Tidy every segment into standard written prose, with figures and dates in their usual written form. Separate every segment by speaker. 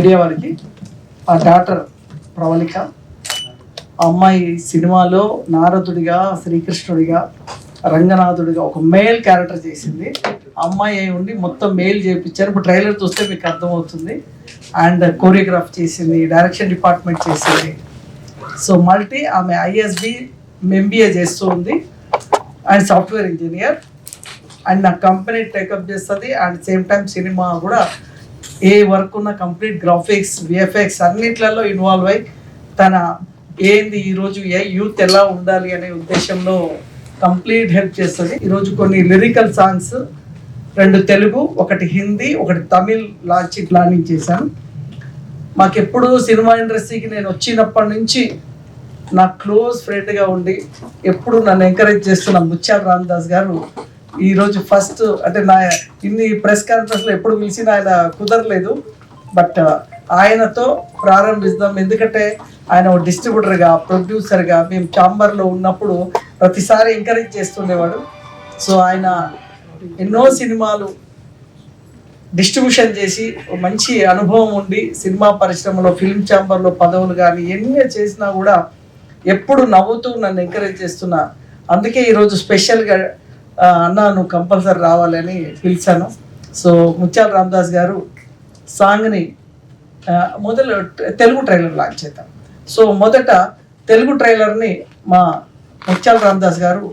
Speaker 1: Media వారికి ఆ daughter Pravalika, ఆ అమ్మాయి సినిమాలో నారదుడిగా, శ్రీకృష్ణుడిగా, రంగనాథుడిగా ఒక మేల్ క్యారెక్టర్ చేసింది. అమ్మాయి అయి ఉండి మొత్తం మేల్ చేయించారు. ఇప్పుడు ట్రైలర్ చూస్తే మీకు అర్థమవుతుంది. అండ్ కోరియోగ్రాఫ్ చేసింది, డైరెక్షన్ డిపార్ట్మెంట్ చేసింది. సో మల్టీ ఆమె ఐఎస్బి ఎంబీఏ చేస్తూ ఉంది అండ్ సాఫ్ట్వేర్ ఇంజనీర్. అండ్ నా కంపెనీ టేకప్ చేస్తుంది. అండ్ సేమ్ టైం సినిమా కూడా ఏ వర్క్ ఉన్న కంప్లీట్ గ్రాఫిక్స్, విఎఫ్ఎక్స్ అన్నిట్లలో ఇన్వాల్వ్ అయ్యి తన ఏంది ఈరోజు యూత్ ఎలా ఉండాలి అనే ఉద్దేశంలో కంప్లీట్ హెల్ప్ చేస్తుంది. ఈరోజు కొన్ని lyrical songs 2 Telugu, 1 Hindi, 1 Tamil launch planning చేశాను. మాకెప్పుడు సినిమా ఇండస్ట్రీకి నేను వచ్చినప్పటి నుంచి నా క్లోజ్ ఫ్రెండ్గా ఉండి ఎప్పుడు నన్ను ఎంకరేజ్ చేస్తున్న ముత్యాల రామదాస్ గారు ఈరోజు ఫస్ట్ అంటే నా ఇన్ని ప్రెస్ కాన్ఫరెన్స్లో ఎప్పుడు పిలిచినా ఆయన కుదరలేదు. బట్ ఆయనతో ప్రారంభిస్తాం. ఎందుకంటే ఆయన ఒక డిస్ట్రిబ్యూటర్గా, ప్రొడ్యూసర్గా మేము ఛాంబర్లో ఉన్నప్పుడు ప్రతిసారి ఎంకరేజ్ చేస్తుండేవాడు. సో ఆయన ఎన్నో సినిమాలు డిస్ట్రిబ్యూషన్ చేసి మంచి అనుభవం ఉండి సినిమా పరిశ్రమలో ఫిల్మ్ ఛాంబర్లో పదవులు కానీ ఎన్ని చేసినా కూడా ఎప్పుడు నవ్వుతూ నన్ను ఎంకరేజ్ చేస్తున్నా. అందుకే ఈరోజు స్పెషల్గా అన్న నువ్వు కంపల్సరీ రావాలని పిలిచాను. సో ముత్యాల రామదాస్ గారు సాంగ్ని మొదలు తెలుగు ట్రైలర్ లాంచ్ చేద్దాం. సో మొదట తెలుగు ట్రైలర్ని మా ముత్యాల రామదాస్ గారు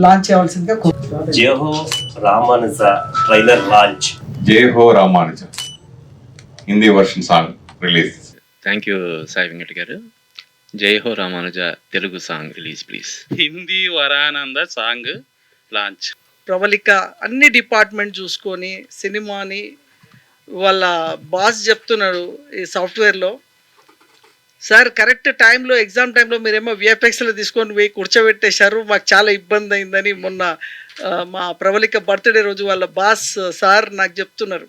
Speaker 1: లాంచ్ చేయవలసిందిగా
Speaker 2: కోరుతున్నాను. జై Ho Ramanuja trailer launch.
Speaker 3: Jai Ho Ramanuja Hindi version song release.
Speaker 4: Thank you Sai Venkat గారు. Jai Ho Ramanuja Telugu song release please.
Speaker 5: Hindi వరానంద సాంగ్ లాంచ్.
Speaker 1: ప్రవళిక అన్ని డిపార్ట్మెంట్ చూసుకొని సినిమాని వాళ్ళ బాస్ చెప్తున్నాడు ఈ సాఫ్ట్వేర్లో, సార్ కరెక్ట్ టైంలో ఎగ్జామ్ టైంలో మీరేమో విఎఫ్ఎక్స్లో తీసుకొని పోయి కూర్చోబెట్టేశారు, మాకు చాలా ఇబ్బంది అయిందని మొన్న మా ప్రవళిక బర్త్డే రోజు వాళ్ళ బాస్ సార్ నాకు చెప్తున్నారు.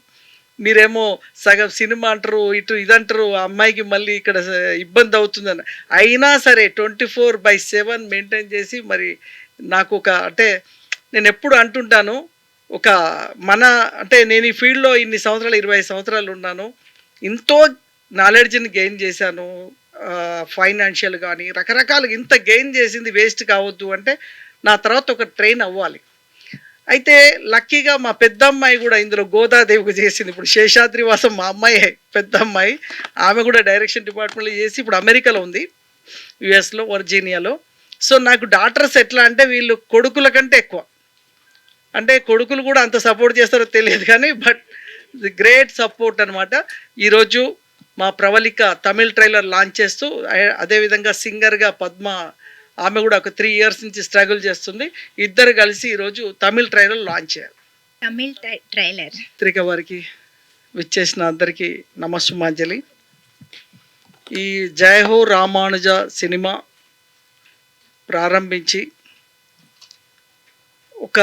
Speaker 1: మీరేమో సగం సినిమా అంటారు, ఇటు ఇదంటారు, ఆ అమ్మాయికి మళ్ళీ ఇక్కడ ఇబ్బంది అవుతుందని. అయినా సరే 24/7 మెయింటైన్ చేసి మరి నాకు ఒక అంటే నేను ఎప్పుడు అంటుంటాను, ఒక మన అంటే నేను ఈ ఫీల్డ్లో ఇన్ని సంవత్సరాలు 25 సంవత్సరాలు ఉన్నాను, ఎంతో నాలెడ్జ్ని గెయిన్ చేశాను, ఫైనాన్షియల్ కానీ రకరకాలుగా ఇంత గెయిన్ చేసింది వేస్ట్ కావద్దు అంటే నా తర్వాత ఒక ట్రైన్ అవ్వాలి. అయితే లక్కీగా మా పెద్ద అమ్మాయి కూడా ఇందులో గోదాదేవికి చేసింది. ఇప్పుడు శేషాద్రివాసం మా అమ్మాయి పెద్ద అమ్మాయి, ఆమె కూడా డైరెక్షన్ డిపార్ట్మెంట్లో చేసి ఇప్పుడు అమెరికాలో ఉంది, యుఎస్లో వర్జీనియాలో. సో నాకు డాటర్స్ ఎట్లా అంటే వీళ్ళు కొడుకుల కంటే ఎక్కువ, అంటే కొడుకులు కూడా అంత సపోర్ట్ చేస్తారో తెలియదు కానీ బట్ ది గ్రేట్ సపోర్ట్ అనమాట. ఈరోజు మా ప్రవళిక తమిళ్ ట్రైలర్ లాంచ్ చేస్తూ, అదేవిధంగా సింగర్గా పద్మ, ఆమె కూడా ఒక 3 years నుంచి స్ట్రగుల్ చేస్తుంది. ఇద్దరు కలిసి ఈరోజు తమిళ్ ట్రైలర్ లాంచ్ చేయాలి.
Speaker 6: తమిళ్ ట్రైలర్
Speaker 1: పత్రిక వారికి విచ్చేసిన అందరికీ నమస్సుమాంజలి. ఈ జై హో రామానుజ సినిమా ప్రారంభించి ఒక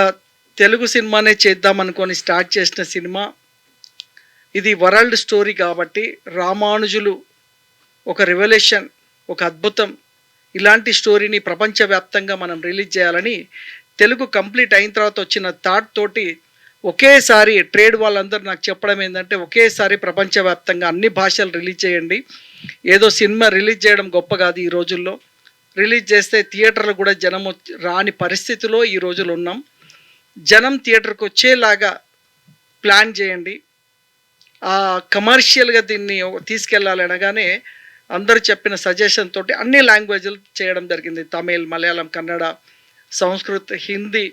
Speaker 1: తెలుగు సినిమానే చేద్దామనుకొని స్టార్ట్ చేసిన సినిమా ఇది. వరల్డ్ స్టోరీ కాబట్టి రామానుజులు ఒక రెవల్యూషన్, ఒక అద్భుతం, ఇలాంటి స్టోరీని ప్రపంచవ్యాప్తంగా మనం రిలీజ్ చేయాలని తెలుగు కంప్లీట్ అయిన తర్వాత వచ్చిన థాట్ తోటి ఒకేసారి ట్రేడ్ వాళ్ళందరూ నాకు చెప్పడం ఏంటంటే ఒకేసారి ప్రపంచవ్యాప్తంగా అన్ని భాషలు రిలీజ్ చేయండి. ఏదో సినిమా రిలీజ్ చేయడం గొప్ప కాదు, ఈ రోజుల్లో రిలీజ్ చేస్తే థియేటర్లు కూడా జనం రాని పరిస్థితిలో ఈ రోజులు ఉన్నాం. జనం థియేటర్కి వచ్చేలాగా ప్లాన్ చేయండి, కమర్షియల్గా దీన్ని తీసుకెళ్ళాలి అనగానే అందరూ చెప్పిన సజెషన్ తోటి అన్ని లాంగ్వేజ్లు చేయడం జరిగింది. తమిళ్, మలయాళం, కన్నడ, సంస్కృత్, హిందీ,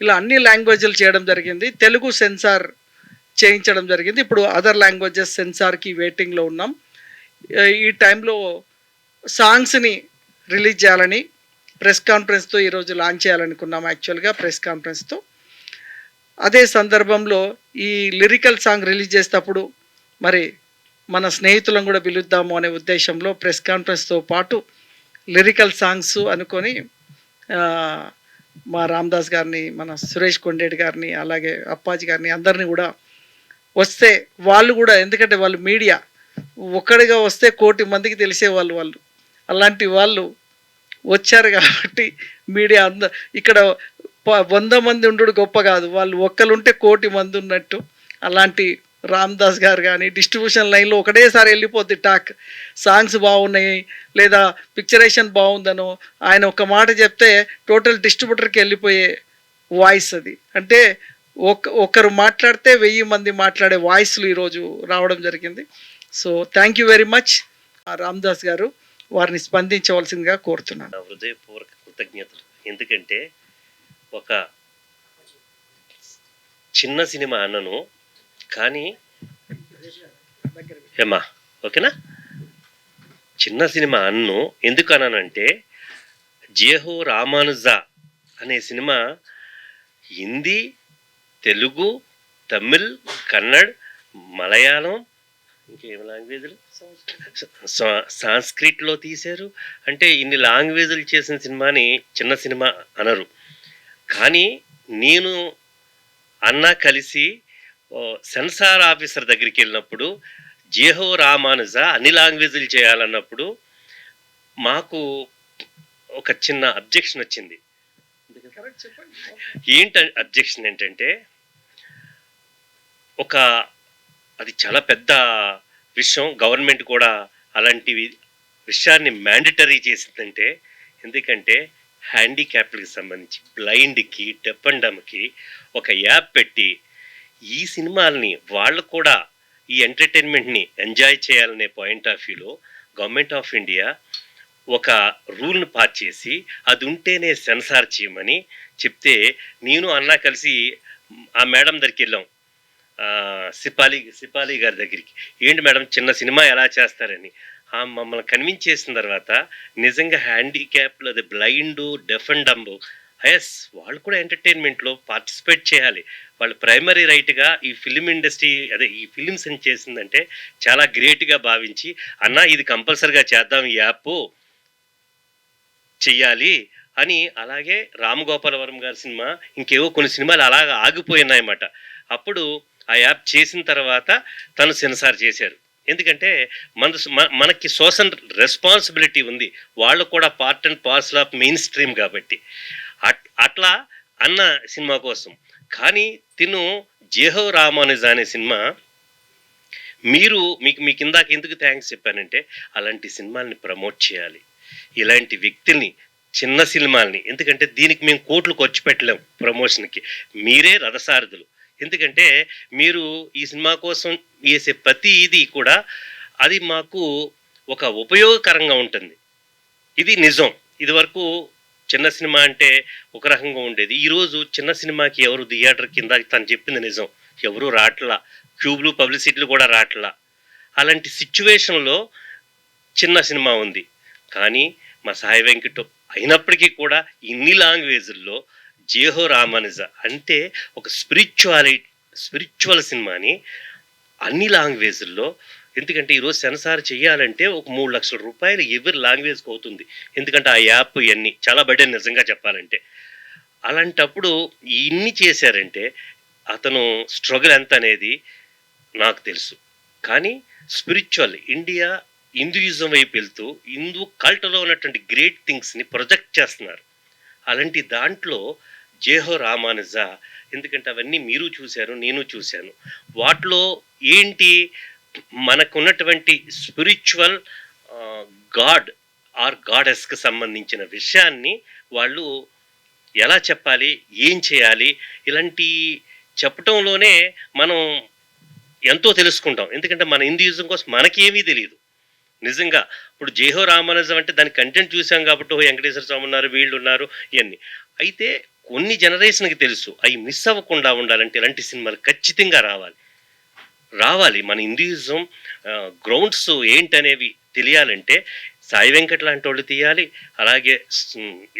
Speaker 1: ఇలా అన్ని లాంగ్వేజ్లు చేయడం జరిగింది. తెలుగు సెన్సార్ చేయించడం జరిగింది. ఇప్పుడు అదర్ లాంగ్వేజెస్ సెన్సార్కి వెయిటింగ్లో ఉన్నాం. ఈ టైంలో సాంగ్స్ని రిలీజ్ చేయాలని ప్రెస్ కాన్ఫరెన్స్తో ఈరోజు లాంచ్ చేయాలనుకున్నాం. యాక్చువల్గా ప్రెస్ కాన్ఫరెన్స్తో అదే సందర్భంలో ఈ లిరికల్ సాంగ్ రిలీజ్ చేసేటప్పుడు మరి మన స్నేహితులను కూడా పిలుద్దాము అనే ఉద్దేశంలో ప్రెస్ కాన్ఫరెన్స్తో పాటు లిరికల్ సాంగ్స్ అనుకొని మా రామదాస్ గారిని, మన సురేష్ కొండేటి గారిని, అలాగే అప్పాజీ గారిని అందరినీ కూడా వస్తే వాళ్ళు కూడా, ఎందుకంటే వాళ్ళు మీడియా ఒక్కడిగా వస్తే 1 కోటి మందికి తెలిసేవాళ్ళు, వాళ్ళు అలాంటి వాళ్ళు వచ్చారు కాబట్టి మీడియా ఇక్కడ 100 మంది ఉండడు గొప్ప కాదు, వాళ్ళు ఒక్కరుంటే 1 కోటి మంది ఉన్నట్టు అలాంటి రామ్ దాస్ గారు కానీ డిస్ట్రిబ్యూషన్ లైన్లో ఒకటేసారి వెళ్ళిపోద్ది టాక్, సాంగ్స్ బాగున్నాయి లేదా పిక్చరేషన్ బాగుందనో ఆయన ఒక మాట చెప్తే టోటల్ డిస్ట్రిబ్యూటర్కి వెళ్ళిపోయే వాయిస్ అది. అంటే ఒకరు మాట్లాడితే 1000 మంది మాట్లాడే వాయిస్లు ఈరోజు రావడం జరిగింది. So thank you very much Ramdas గారు, వారిని స్పందించవలసిందిగా కోరుతున్నాను.
Speaker 2: నా హృదయపూర్వక కృతజ్ఞతలు. ఎందుకంటే ఒక చిన్న సినిమా అన్నను, కానీ ఏమా ఓకేనా, చిన్న సినిమా అన్ను ఎందుకు అన్నానంటే జేహో రామానుజా అనే సినిమా హిందీ, తెలుగు, తమిళ్, కన్నడ, మలయాళం, ఇంకేం లాంగ్వేజ్లు, సాంస్క్రిట్లో తీశారు. అంటే ఇన్ని లాంగ్వేజ్లు చేసిన సినిమాని చిన్న సినిమా అనరు. కానీ నేను అన్న కలిసి సెన్సార్ ఆఫీసర్ దగ్గరికి వెళ్ళినప్పుడు జేహో రామానుజా అన్ని లాంగ్వేజ్లు చేయాలన్నప్పుడు మాకు ఒక చిన్న అబ్జెక్షన్ వచ్చింది. అబ్జెక్షన్ ఏంటంటే అది చాలా పెద్ద విషయం, గవర్నమెంట్ కూడా అలాంటి విషయాన్ని మ్యాండటరీ చేసిందంటే, ఎందుకంటే హ్యాండిక్యాప్డ్కి సంబంధించి బ్లైండ్కి, డెఫ్ అండ్ డమ్కి ఒక యాప్ పెట్టి ఈ సినిమాల్ని వాళ్ళు కూడా ఈ ఎంటర్టైన్మెంట్ని ఎంజాయ్ చేయాలనే పాయింట్ ఆఫ్ వ్యూలో గవర్నమెంట్ ఆఫ్ ఇండియా ఒక రూల్ని పాస్ చేసి అది ఉంటేనే సెన్సార్ చేయమని చెప్తే, నేను అన్నా కలిసి ఆ మేడం దగ్గరికి వెళ్ళాం, సిపాలి గారి దగ్గరికి. ఏంటి మేడం చిన్న సినిమా ఎలా చేస్తారని మమ్మల్ని కన్విన్స్ చేసిన తర్వాత నిజంగా హ్యాండిక్యాప్లు, అది blind, deaf and dumb, yes వాళ్ళు కూడా ఎంటర్టైన్మెంట్లో పార్టిసిపేట్ చేయాలి. వాళ్ళు ప్రైమరీ రైట్గా ఈ ఫిలిం ఇండస్ట్రీ, అదే ఈ ఫిలిమ్స్ అని చేసిందంటే చాలా గ్రేట్గా భావించి, అన్న ఇది కంపల్సరిగా చేద్దాం, ఈ యాప్ చెయ్యాలి అని. అలాగే రామ్ గోపాలవరం గారి సినిమా, ఇంకేవో కొన్ని సినిమాలు అలాగా ఆగిపోయినాయన్నమాట. అప్పుడు ఆ యాప్ చేసిన తర్వాత తను సెన్సార్ చేశారు. ఎందుకంటే మనకి సోషల్ రెస్పాన్సిబిలిటీ ఉంది, వాళ్ళు కూడా part and parcel of main stream కాబట్టి అట్లా అన్న సినిమా కోసం. కానీ తిను జేహో రామానుజా అనే సినిమా మీకు ఇందాక ఎందుకు థ్యాంక్స్ చెప్పానంటే, అలాంటి సినిమాల్ని ప్రమోట్ చేయాలి, ఇలాంటి వ్యక్తుల్ని, చిన్న సినిమాల్ని. ఎందుకంటే దీనికి మేము కోట్లు ఖర్చు పెట్టలేం ప్రమోషన్కి, మీరే రథసారథులు. ఎందుకంటే మీరు ఈ సినిమా కోసం వేసే ప్రతి ఇది కూడా అది మాకు ఒక ఉపయోగకరంగా ఉంటుంది. ఇది నిజం. ఇది వరకు చిన్న సినిమా అంటే ఒక రకంగా ఉండేది. ఈరోజు చిన్న సినిమాకి ఎవరు థియేటర్ కింద తను చెప్పింది నిజం, ఎవరు రాట్లా, క్యూబ్లు పబ్లిసిటీలు కూడా రాట్లా. అలాంటి సిచ్యువేషన్లో చిన్న సినిమా ఉంది. కానీ మా సాయి వెంకట్ అయినప్పటికీ కూడా ఇన్ని లాంగ్వేజ్ల్లో జేహో రామానుజా అంటే ఒక స్పిరిచువల్ సినిమాని అన్ని లాంగ్వేజ్ల్లో, ఎందుకంటే ఈరోజు సెన్సార్ చేయాలంటే ఒక 3 లక్షల రూపాయలు ఎవరి లాంగ్వేజ్కి అవుతుంది. ఎందుకంటే ఆ యాప్ ఇవన్నీ చాలా బడ్డెన్ నిజంగా చెప్పాలంటే. అలాంటప్పుడు ఇన్ని చేశారంటే అతను స్ట్రగుల్ ఎంత అనేది నాకు తెలుసు. కానీ స్పిరిచువల్ హిందూయిజం వైపు వెళ్తూ హిందూ కల్ట్లో ఉన్నటువంటి గ్రేట్ థింగ్స్ని ప్రొజెక్ట్ చేస్తున్నారు. అలాంటి దాంట్లో జేహో రామానుజా, ఎందుకంటే అవన్నీ మీరు చూశారు, నేను చూశాను. వాటిలో ఏంటి మనకున్నటువంటి స్పిరిచువల్ గాడ్ ఆర్ గాడెస్కి సంబంధించిన విషయాన్ని వాళ్ళు ఎలా చెప్పాలి, ఏం చేయాలి, ఇలాంటి చెప్పటంలోనే మనం ఎంతో తెలుసుకుంటాం. ఎందుకంటే మన హిందూయిజం కోసం మనకేమీ తెలియదు నిజంగా. ఇప్పుడు జేహో రామానుజం అంటే దాని కంటెంట్ చూసాం కాబట్టి వెంకటేశ్వర స్వామి ఉన్నారు, వీళ్ళు ఉన్నారు, ఇవన్నీ. అయితే కొన్ని జనరేషన్కి తెలుసు. అవి మిస్ అవ్వకుండా ఉండాలంటే ఇలాంటి సినిమాలు ఖచ్చితంగా రావాలి. మన హిందూయిజం గ్రౌండ్స్ ఏంటనేవి తెలియాలంటే సాయి వెంకట్ లాంటి వాళ్ళు తీయాలి, అలాగే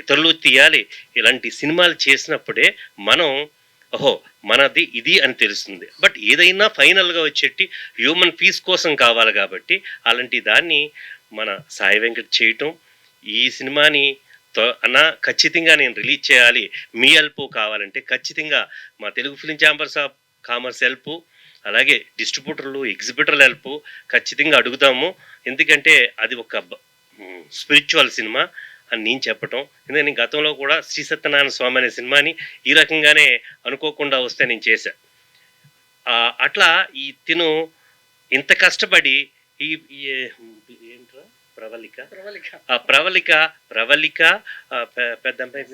Speaker 2: ఇతరులు తీయాలి. ఇలాంటి సినిమాలు చేసినప్పుడే మనం మనది ఇది అని తెలుస్తుంది. బట్ ఏదైనా ఫైనల్గా వచ్చేటి హ్యూమన్ పీస్ కోసం కావాలి కాబట్టి అలాంటి దాన్ని మన సాయి వెంకట్ చేయటం, ఈ సినిమాని ఖచ్చితంగా నేను రిలీజ్ చేయాలి, మీ హెల్ప్ కావాలంటే ఖచ్చితంగా మా Telugu film chambers of commerce help, అలాగే డిస్ట్రిబ్యూటర్లు, ఎగ్జిబిటర్ల హెల్ప్ ఖచ్చితంగా అడుగుతాము. ఎందుకంటే అది ఒక స్పిరిచువల్ సినిమా అని నేను చెప్పటం. ఎందుకంటే నేను గతంలో కూడా శ్రీ సత్యనారాయణ స్వామి అనే సినిమాని ఈ రకంగానే అనుకోకుండా వస్తే నేను చేశాను. అట్లా ఈ తిను ఇంత కష్టపడి ఈ ఏంట్రా ప్రవళిక పెద్ద అమ్మాయి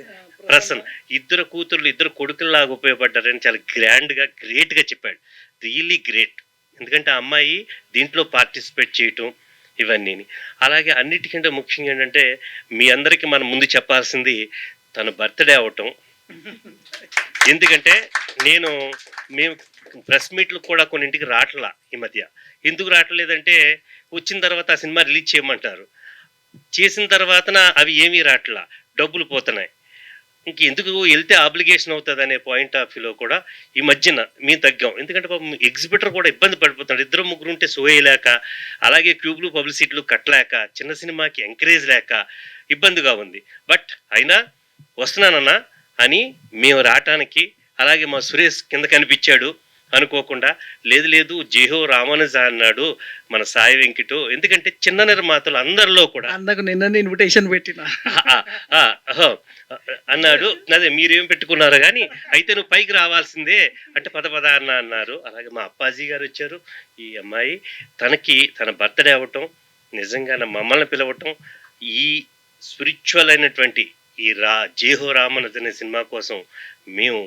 Speaker 2: ప్రసన్న ఇద్దరు కూతుర్లు ఇద్దరు కొడుకుల్లాగా ఉపయోగపడ్డారని చాలా గ్రేట్గా చెప్పాడు. Really great. ఎందుకంటే ఆ అమ్మాయి దీంట్లో పార్టిసిపేట్ చేయటం ఇవన్నీ. అలాగే అన్నిటికంటే ముఖ్యంగా ఏంటంటే మీ అందరికీ మనం ముందు చెప్పాల్సింది తన బర్త్డే అవటం. ఎందుకంటే మేము ప్రెస్ మీట్లు కూడా కొన్నింటికి రావట్లా ఈ మధ్య. ఎందుకు రావట్లేదంటే వచ్చిన తర్వాత ఆ సినిమా రిలీజ్ చేయమంటారు, చేసిన తర్వాత అవి ఏమీ రావట్లా, డబ్బులు పోతున్నాయి. ఇంకెందుకు వెళ్తే ఆబ్లిగేషన్ అవుతుంది అనే పాయింట్ ఆఫ్ వ్యూలో కూడా ఈ మధ్యన మేము తగ్గాం. ఎందుకంటే పాపం ఎగ్జిబిటర్ కూడా ఇబ్బంది పడిపోతున్నాడు. 2-3 ఉంటే షో వేయలేక, అలాగే క్యూబ్లు పబ్లిసిటీలు కట్టలేక, చిన్న సినిమాకి ఎంకరేజ్ లేక ఇబ్బందిగా ఉంది. బట్ అయినా వస్తున్నానన్నా అని మేము రావటానికి, అలాగే మా సురేష్ కింద కనిపించాడు అనుకోకుండా, లేదు జేహో రామానుజ అన్నాడు మన సాయి వెంకట్. ఎందుకంటే చిన్న నిర్మాతలు అందరిలో కూడా
Speaker 1: అన్నకు నిన్న ఇన్విటేషన్ పెట్టిన
Speaker 2: అన్నాడు. అదే మీరేం పెట్టుకున్నారు కానీ అయితే నువ్వు పైకి రావాల్సిందే అంటే పద అన్నారు. అలాగే మా అప్పాజీ గారు వచ్చారు. ఈ అమ్మాయి తన బర్త్డే అవ్వటం, నిజంగా మమ్మల్ని పిలవటం, ఈ స్పిరిచువల్ అయినటువంటి ఈ జేహో రామానుజ అనే సినిమా కోసం మేము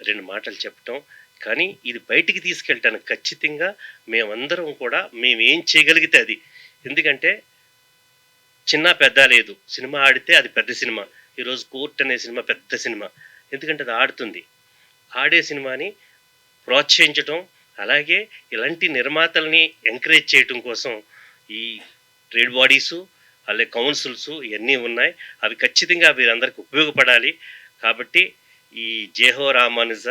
Speaker 2: 2 మాటలు చెప్పటం, కానీ ఇది బయటికి తీసుకెళ్ళటానికి ఖచ్చితంగా మేమందరం కూడా మేమేం చేయగలిగితే అది. ఎందుకంటే చిన్న పెద్ద లేదు, సినిమా ఆడితే అది పెద్ద సినిమా. ఈరోజు కోర్ట్ అనే సినిమా పెద్ద సినిమా, ఎందుకంటే అది ఆడుతుంది. ఆడే సినిమాని ప్రోత్సహించటం, అలాగే ఇలాంటి నిర్మాతల్ని ఎంకరేజ్ చేయటం కోసం ఈ ట్రేడ్ బాడీసు, అలాగే కౌన్సిల్స్ ఇవన్నీ ఉన్నాయి. అవి ఖచ్చితంగా వీరందరికీ ఉపయోగపడాలి. కాబట్టి ఈ జేహో రామానుజ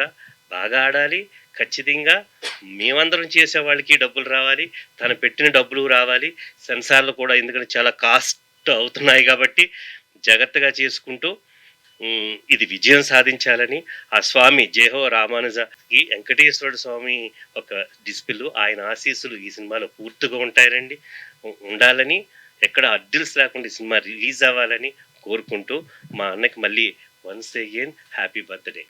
Speaker 2: బాగా ఆడాలి. ఖచ్చితంగా మేమందరం చేసే వాళ్ళకి డబ్బులు రావాలి, తను పెట్టిన డబ్బులు రావాలి. సెన్సార్లు కూడా ఎందుకంటే చాలా కాస్ట్ అవుతున్నాయి కాబట్టి జాగ్రత్తగా చేసుకుంటూ ఇది విజయం సాధించాలని ఆ స్వామి జేహో రామానుజకి వెంకటేశ్వర స్వామి ఒక డిస్పిల్, ఆయన ఆశీస్సులు ఈ సినిమాలో పూర్తిగా ఉండాలని, ఎక్కడ అడ్డిల్స్ లేకుండా ఈ సినిమా రిలీజ్ అవ్వాలని కోరుకుంటూ మా అన్నకి మళ్ళీ వన్స్ అగైన్ హ్యాపీ బర్త్డే.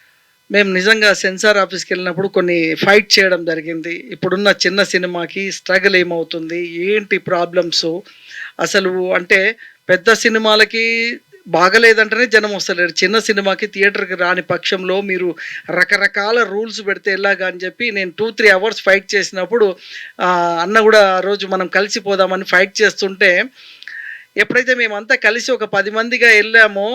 Speaker 1: మేము నిజంగా సెన్సార్ ఆఫీస్కి వెళ్ళినప్పుడు కొన్ని ఫైట్ చేయడం జరిగింది. ఇప్పుడున్న చిన్న సినిమాకి స్ట్రగుల్ ఏమవుతుంది, ఏంటి ప్రాబ్లమ్స్, అసలు అంటే పెద్ద సినిమాలకి బాగలేదంటేనే జనం వస్తలేరు, చిన్న సినిమాకి థియేటర్కి రాని పక్షంలో మీరు రకరకాల రూల్స్ పెడితే ఎలాగా అని చెప్పి నేను 2-3 అవర్స్ ఫైట్ చేసినప్పుడు అన్న కూడా ఆ రోజు మనం కలిసిపోదామని ఫైట్ చేస్తుంటే, ఎప్పుడైతే మేమంతా కలిసి ఒక 10 మందిగా వెళ్ళామో,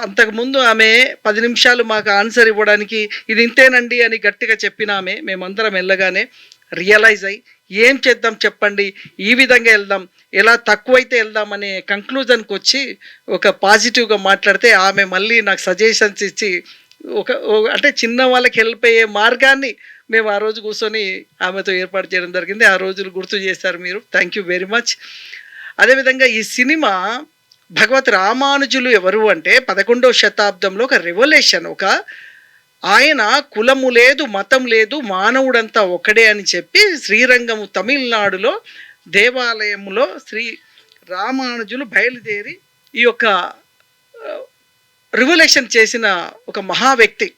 Speaker 1: అంతకుముందు ఆమె 10 నిమిషాలు మాకు ఆన్సర్ ఇవ్వడానికి ఇది ఇంతేనండి అని గట్టిగా చెప్పిన ఆమె మేమందరం వెళ్ళగానే రియలైజ్ అయ్యి ఏం చేద్దాం చెప్పండి, ఈ విధంగా వెళ్దాం, ఎలా తక్కువైతే వెళ్దాం అనే కంక్లూజన్కి వచ్చి ఒక పాజిటివ్గా మాట్లాడితే ఆమె మళ్ళీ నాకు సజెషన్స్ ఇచ్చి అంటే చిన్న వాళ్ళకి హెల్ప్ అయ్యే మార్గాన్ని మేము ఆ రోజు కూర్చొని ఆమెతో ఏర్పాటు చేయడం జరిగింది. ఆ రోజులు గుర్తు చేశారు మీరు, థ్యాంక్ యూ వెరీ మచ్. అదేవిధంగా ఈ సినిమా భగవత్ రామానుజులు ఎవరు అంటే 11వ శతాబ్దంలో ఒక రెవల్యూషన్, ఆయన కులము లేదు, మతం లేదు, మానవుడంతా ఒకడే అని చెప్పి శ్రీరంగము తమిళనాడులో దేవాలయంలో శ్రీ రామానుజులు బయలుదేరి ఈ యొక్క రివల్యూషన్ చేసిన ఒక మహా వ్యక్తి.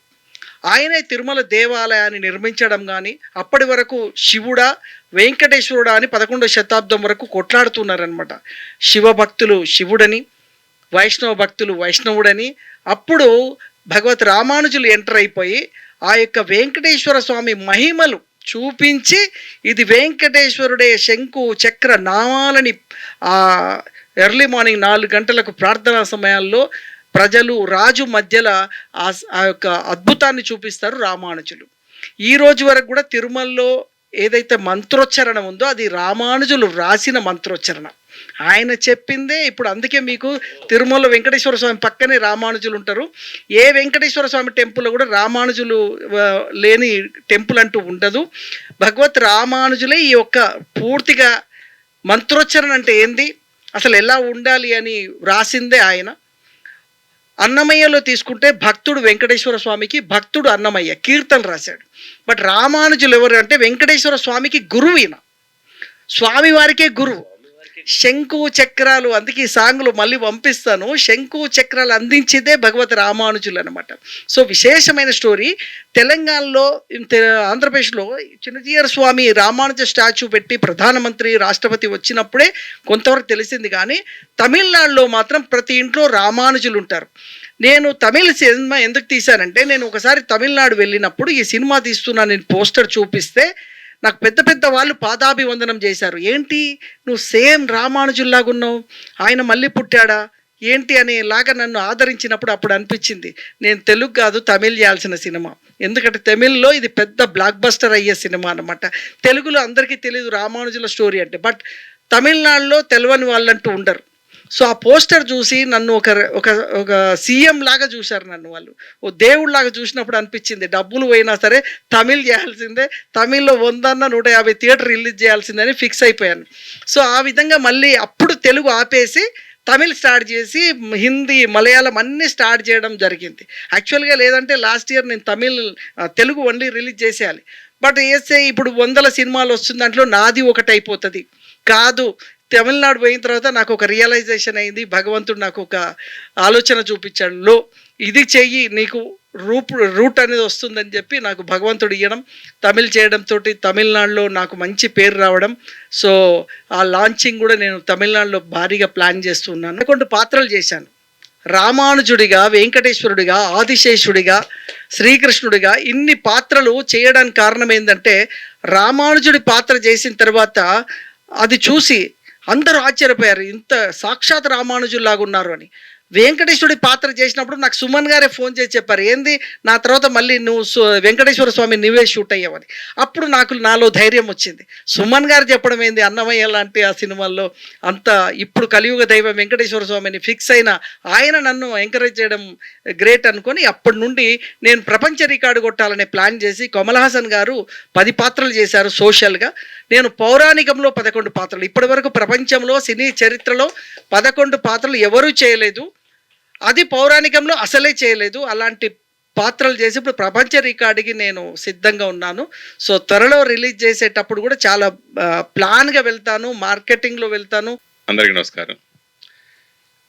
Speaker 1: ఆయనే తిరుమల దేవాలయాన్ని నిర్మించడం కానీ, అప్పటి వరకు శివుడా వెంకటేశ్వరుడా అని 11వ శతాబ్దం వరకు కొట్లాడుతున్నారనమాట. శివభక్తులు శివుడని, వైష్ణవ భక్తులు వైష్ణవుడని. అప్పుడు భగవత్ రామానుజులు ఎంటర్ అయిపోయి ఆ యొక్క వెంకటేశ్వర స్వామి మహిమలు చూపించి ఇది వెంకటేశ్వరుడే శంకు చక్ర నామాలని ఎర్లీ మార్నింగ్ 4 గంటలకు ప్రార్థనా సమయాల్లో ప్రజలు రాజు మధ్యలో ఆ యొక్క అద్భుతాన్ని చూపిస్తారు రామానుజులు. ఈ రోజు వరకు కూడా తిరుమలలో ఏదైతే మంత్రోచ్చరణ ఉందో అది రామానుజులు రాసిన మంత్రోచ్చరణ, ఆయన చెప్పిందే. ఇప్పుడు అందుకే మీకు తిరుమల వెంకటేశ్వర స్వామి పక్కనే రామానుజులు ఉంటారు. ఏ వెంకటేశ్వర స్వామి టెంపుల్లో కూడా రామానుజులు లేని టెంపుల్ అంటూ ఉండదు. భగవత్ రామానుజులే ఈ యొక్క పూర్తిగా మంత్రోచ్చరణ అంటే ఏంది, అసలు ఎలా ఉండాలి అని వ్రాసిందే ఆయన. అన్నమయ్యలో తీసుకుంటే భక్తుడు వెంకటేశ్వర స్వామికి, భక్తుడు అన్నమయ్య కీర్తనలు రాశాడు. బట్ రామానుజులు ఎవరు అంటే వెంకటేశ్వర స్వామికి గురువు, ఈయన స్వామివారికే గురువు. శంకు చక్రాలు, అందుకే ఈ సాంగ్లు మళ్ళీ పంపిస్తాను. శంకు చక్రాలు అందించేదే భగవత్ రామానుజులు అనమాట. సో విశేషమైన స్టోరీ. తెలంగాణలో ఆంధ్రప్రదేశ్లో చిన్నజీయర్ స్వామి రామానుజ స్టాచ్యూ పెట్టి ప్రధానమంత్రి రాష్ట్రపతి వచ్చినప్పుడే కొంతవరకు తెలిసింది, కానీ తమిళనాడులో మాత్రం ప్రతి ఇంట్లో రామానుజులు ఉంటారు. నేను తమిళ సినిమా ఎందుకు తీశానంటే, నేను ఒకసారి తమిళనాడు వెళ్ళినప్పుడు ఈ సినిమా తీస్తున్నా నేను పోస్టర్ చూపిస్తే నాకు పెద్ద పెద్ద వాళ్ళు పాదాభివందనం చేశారు. ఏంటి నువ్వు సేమ్ రామానుజుల్లాగా ఉన్నావు, ఆయన మళ్ళీ పుట్టాడా ఏంటి అనేలాగా నన్ను ఆదరించినప్పుడు అప్పుడు అనిపించింది నేను తెలుగు కాదు తమిళ్ చేయాల్సిన సినిమా. ఎందుకంటే తమిళ్లో ఇది పెద్ద బ్లాక్ బస్టర్ అయ్యే సినిమా అనమాట. తెలుగులో అందరికీ తెలియదు రామానుజుల స్టోరీ అంటే, బట్ తమిళనాడులో తెలియని వాళ్ళంటూ ఉండరు. సో ఆ పోస్టర్ చూసి నన్ను ఒక ఒక ఒక సీఎం లాగా చూశారు నన్ను వాళ్ళు. ఓ దేవుళ్ళలాగా చూసినప్పుడు అనిపించింది డబ్బులు పోయినా సరే తమిళ్ చేయాల్సిందే, తమిళ్లో 100-150 థియేటర్ రిలీజ్ చేయాల్సిందని ఫిక్స్ అయిపోయాను. సో ఆ విధంగా మళ్ళీ అప్పుడు తెలుగు ఆపేసి తమిళ్ స్టార్ట్ చేసి హిందీ మలయాళం అన్నీ స్టార్ట్ చేయడం జరిగింది. యాక్చువల్గా లేదంటే లాస్ట్ ఇయర్ నేను తెలుగు ఓన్లీ రిలీజ్ చేసేయాలి. బట్ వేస్తే ఇప్పుడు 100 సినిమాలు వస్తుంది, దాంట్లో నాది ఒకటి అయిపోతుంది. కాదు, తమిళనాడు పోయిన తర్వాత నాకు ఒక రియలైజేషన్ అయింది. భగవంతుడు నాకు ఒక ఆలోచన చూపించాడు, ఇది చెయ్యి నీకు రూట్ అనేది వస్తుందని చెప్పి నాకు భగవంతుడు ఇవ్వడం, తమిళ్ చేయడంతో తమిళనాడులో నాకు మంచి పేరు రావడం. సో ఆ లాంచింగ్ కూడా నేను తమిళనాడులో భారీగా ప్లాన్ చేస్తున్నాను. 11 పాత్రలు చేశాను. రామానుజుడిగా, వెంకటేశ్వరుడిగా, ఆదిశేషుడిగా, శ్రీకృష్ణుడిగా ఇన్ని పాత్రలు చేయడానికి కారణం ఏంటంటే, రామానుజుడి పాత్ర చేసిన తర్వాత అది చూసి అందరూ ఆశ్చర్యపోయారు, ఇంత సాక్షాత్ రామానుజుల్లాగా ఉన్నారు అని. వెంకటేశ్వరుడి పాత్ర చేసినప్పుడు నాకు సుమన్ గారే ఫోన్ చేసి చెప్పారు, ఏంది నా తర్వాత మళ్ళీ నువ్వు వెంకటేశ్వర స్వామి నువ్వే షూట్ అయ్యావని. అప్పుడు నాలో ధైర్యం వచ్చింది. సుమన్ గారు చెప్పడం ఏంది, అన్నమయ్య లాంటి ఆ సినిమాల్లో అంత ఇప్పుడు కలియుగ దైవం వెంకటేశ్వర స్వామిని ఫిక్స్ అయిన ఆయన నన్ను ఎంకరేజ్ చేయడం గ్రేట్ అనుకొని అప్పటి నుండి నేను ప్రపంచ రికార్డు కొట్టాలనే ప్లాన్ చేసి, కమల్ హాసన్ గారు 10 పాత్రలు చేశారు సోషల్గా, నేను పౌరాణికంలో 11 పాత్రలు. ఇప్పటి వరకు ప్రపంచంలో సినీ చరిత్రలో 11 పాత్రలు ఎవరూ చేయలేదు, అది పౌరాణికంలో అసలే చేయలేదు. అలాంటి పాత్రలు చేసి ఇప్పుడు ప్రపంచ రికార్డుకి నేను సిద్ధంగా ఉన్నాను. సో త్వరలో రిలీజ్ చేసేటప్పుడు కూడా చాలా ప్లాన్గా వెళ్తాను, మార్కెటింగ్లో వెళ్తాను.
Speaker 7: అందరికీ నమస్కారం.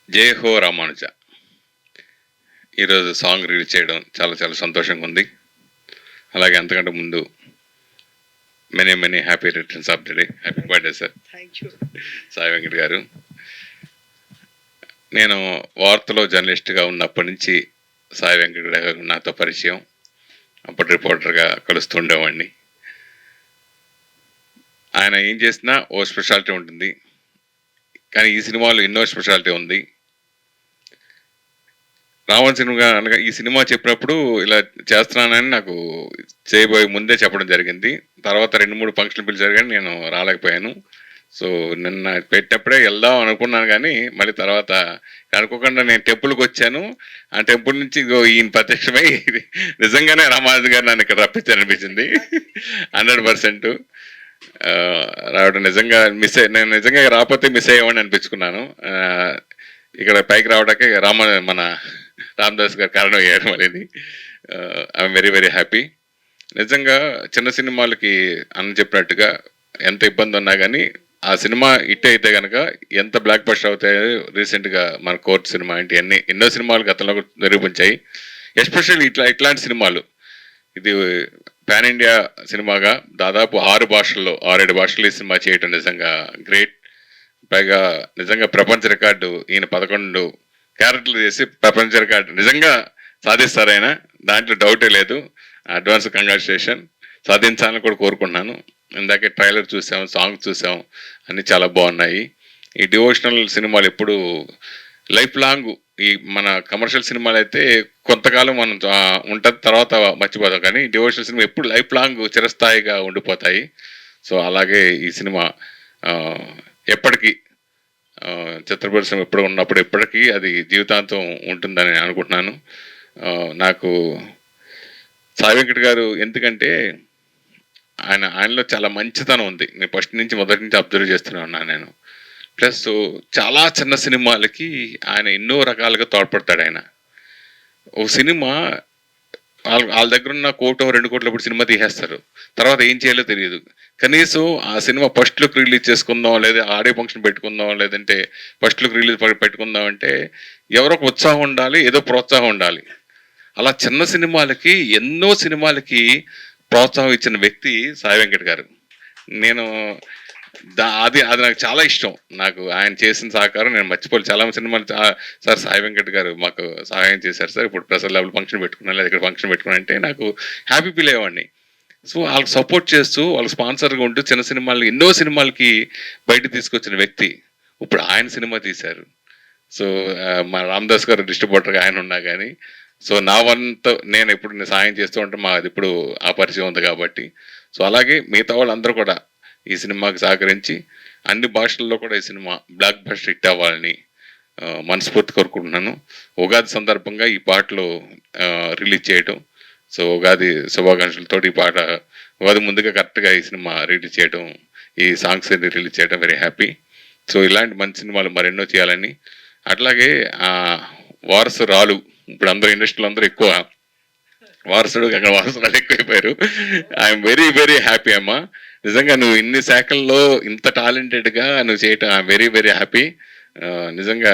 Speaker 7: జై హో రామానుజ. ఈరోజు సాంగ్ రిలీజ్ చేయడం చాలా చాలా సంతోషంగా ఉంది. అలాగే అంతకంటే ముందు many happy returns of the day. Happy birthday sir.
Speaker 1: Thank you.
Speaker 7: Sai Venkat గారు, నేను వార్తలో జర్నలిస్ట్గా ఉన్నప్పటి నుంచి సాయి వెంకట్ గారు నాతో పరిచయం. అప్పుడు రిపోర్టర్గా కలుస్తుండేవాడిని. ఆయన ఏం చేసినా ఓ స్పెషాలిటీ ఉంటుంది, కానీ ఈ సినిమాలో ఎన్నో స్పెషాలిటీ ఉంది. రావణ్ సినిమా అనగా ఈ సినిమా చెప్పినప్పుడు ఇలా చేస్తున్నానని నాకు చేయబోయే ముందే చెప్పడం జరిగింది. తర్వాత 2-3 ఫంక్షన్లు పిలిచారు కానీ నేను రాలేకపోయాను. సో నిన్న పెట్టినప్పుడే వెళ్దాం అనుకున్నాను, కానీ మళ్ళీ తర్వాత అనుకోకుండా నేను టెంపుల్కి వచ్చాను. ఆ టెంపుల్ నుంచి ఈయన ప్రత్యక్షమై నిజంగానే రామానుజు గారు నన్ను ఇక్కడ రప్పించారనిపించింది. 100% రావడం నిజంగా నేను నిజంగా రాకపోతే మిస్ అయ్యామని అనిపించుకున్నాను. ఇక్కడ పైకి రావడానికి మన రామదాస్ గారు కారణం అయ్యారు అనేది. I'm very happy. నిజంగా చిన్న సినిమాలకి అన్న చెప్పినట్టుగా ఎంత ఇబ్బంది ఉన్నా కానీ ఆ సినిమా హిట్ అయితే కనుక ఎంత బ్లాక్ బస్టర్ అవుతాయో రీసెంట్గా మన కోర్ట్ సినిమా ఏంటి ఎన్నో సినిమాలు గతంలో నిరూపించాయి. ఎస్పెషల్లీ ఇట్లాంటి సినిమాలు, ఇది పాన్ ఇండియా సినిమాగా దాదాపు 6 భాషల్లో 6-7 భాషల్లో ఈ సినిమా చేయటం నిజంగా గ్రేట్. పైగా నిజంగా ప్రపంచ రికార్డు ఈయన 11 క్యారెక్టర్లు చేసి ప్రపంచ రికార్డు నిజంగా సాధిస్తారు ఆయన, దాంట్లో డౌటే లేదు. Advance congratulation. సాధించాలని కూడా కోరుకుంటున్నాను. ఇందాకే ట్రైలర్ చూసాం, సాంగ్ చూసాం, అన్నీ చాలా బాగున్నాయి. ఈ డివోషనల్ సినిమాలు ఎప్పుడు లైఫ్ లాంగ్, ఈ మన కమర్షియల్ సినిమాలు అయితే కొంతకాలం మనం ఉంటుంది, తర్వాత మర్చిపోతాం, కానీ డివోషనల్ సినిమా ఎప్పుడు లైఫ్ లాంగ్ చిరస్థాయిగా ఉండిపోతాయి. సో అలాగే ఈ సినిమా ఎప్పటికీ చిత్ర పరిశ్రమ ఎప్పుడు ఉన్నప్పుడు ఎప్పటికీ అది జీవితాంతం ఉంటుందని అనుకుంటున్నాను. నాకు సాయి వెంకట్ గారు ఎందుకంటే ఆయనలో చాలా మంచితనం ఉంది. నేను మొదటి నుంచి అబ్జర్వ్ చేస్తూనే ఉన్నాను నేను. ప్లస్ చాలా చిన్న సినిమాలకి ఆయన ఎన్నో రకాలుగా తోడ్పడతాడు. ఆయన ఓ సినిమా వాళ్ళ దగ్గర ఉన్న 1-2 కోట్లు ఇప్పుడు సినిమా తీసేస్తారు. తర్వాత ఏం చేయాలో తెలియదు. కనీసం ఆ సినిమా ఫస్ట్ లుక్ రిలీజ్ చేసుకుందాం, లేదా ఆడియో ఫంక్షన్ పెట్టుకుందాం, లేదంటే ఫస్ట్ లుక్ రిలీజ్ పెట్టుకుందాం అంటే ఎవరో ఒక ఉత్సాహం ఉండాలి, ఏదో ప్రోత్సాహం ఉండాలి. అలా చిన్న సినిమాలకి, ఎన్నో సినిమాలకి ప్రోత్సాహం ఇచ్చిన వ్యక్తి సాయి వెంకట్ గారు. నేను అది నాకు చాలా ఇష్టం. నాకు ఆయన చేసిన సహకారం నేను మర్చిపోలేదు. చాలా సినిమాలు సార్ సాయి వెంకట్ గారు మాకు సహాయం చేశారు సార్, ఇప్పుడు ప్రెసర్ లెవెల్ ఫంక్షన్ పెట్టుకున్నా, లేదా ఇక్కడ ఫంక్షన్ పెట్టుకున్నా అంటే నాకు హ్యాపీ ఫీల్ అయ్యేవాడిని. సో వాళ్ళకి సపోర్ట్ చేస్తూ, వాళ్ళకి స్పాన్సర్గా ఉంటూ చిన్న సినిమాలు ఎన్నో సినిమాలకి బయట తీసుకొచ్చిన వ్యక్తి ఇప్పుడు ఆయన సినిమా తీశారు. సో మా రామదాస్ గారు డిస్ట్రిబ్యూటర్గా ఆయన ఉన్నా కానీ, సో నా వంతు నేను ఎప్పుడు సాయం చేస్తూ ఉంటే అది ఇప్పుడు ఆ పరిచయం ఉంది కాబట్టి. సో అలాగే మిగతా వాళ్ళందరూ కూడా ఈ సినిమాకి సహకరించి అన్ని భాషల్లో కూడా ఈ సినిమా బ్లాక్ బస్టర్ హిట్ అవ్వాలని మనస్ఫూర్తి కోరుకుంటున్నాను. ఉగాది సందర్భంగా ఈ పాటలు రిలీజ్ చేయడం, సో ఉగాది శుభాకాంక్షలతో ఈ పాట ఉగాది ముందుగా కరెక్ట్గా ఈ సినిమా రిలీజ్ చేయడం, ఈ సాంగ్స్ రిలీజ్ చేయడం వెరీ హ్యాపీ. సో ఇలాంటి మంచి సినిమాలు మరెన్నో చేయాలని, అట్లాగే వారసురాలు ఇప్పుడు అందరూ ఇండస్ట్రీలో అందరూ ఎక్కువ వారసురాలు ఎక్కువైపోయారు. ఐఎమ్ వెరీ వెరీ హ్యాపీ అమ్మా. నిజంగా నువ్వు ఇన్ని శాఖల్లో ఇంత టాలెంటెడ్గా నువ్వు చేయటం ఐఎమ్ వెరీ వెరీ హ్యాపీ. నిజంగా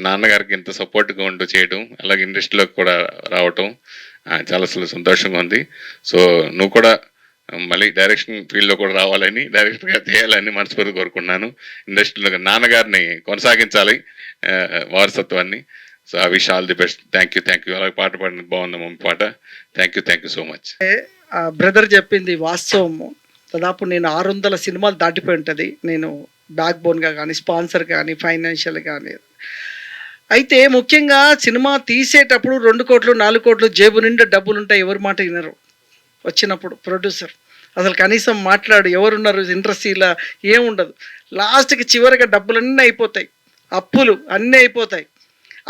Speaker 7: నాన్నగారికి ఇంత సపోర్ట్గా ఉంటూ చేయడం, అలాగే ఇండస్ట్రీలోకి కూడా రావటం చాలా సంతోషంగా ఉంది. సో నువ్వు కూడా మళ్ళీ డైరెక్షన్ ఫీల్డ్లో కూడా రావాలని, డైరెక్టర్గా చేయాలని మనస్ఫూర్తి కోరుకున్నాను. ఇండస్ట్రీలో నాన్నగారిని కొనసాగించాలి వారసత్వాన్ని. So I wish all the best. Thank you. అలాగే పాట పాడిన బాగుంది మమ్మీ పాట. Thank you so much.
Speaker 1: Brother చెప్పింది వాస్తవము. దాదాపు నేను 600 సినిమాలు దాటిపోయి ఉంటుంది, నేను బ్యాక్ బోన్గా కానీ, స్పాన్సర్ కానీ, ఫైనాన్షియల్ కానీ. అయితే ముఖ్యంగా సినిమా తీసేటప్పుడు 2 కోట్లు 4 కోట్లు జేబు నిండా డబ్బులు ఉంటాయి, ఎవరి మాట వినరు. వచ్చినప్పుడు ప్రొడ్యూసర్ అసలు కనీసం మాట్లాడు, ఎవరున్నారు ఇండస్ట్రీలో ఏముండదు. లాస్ట్కి చివరిగా డబ్బులన్నీ అయిపోతాయి, అప్పులు అన్నీ అయిపోతాయి.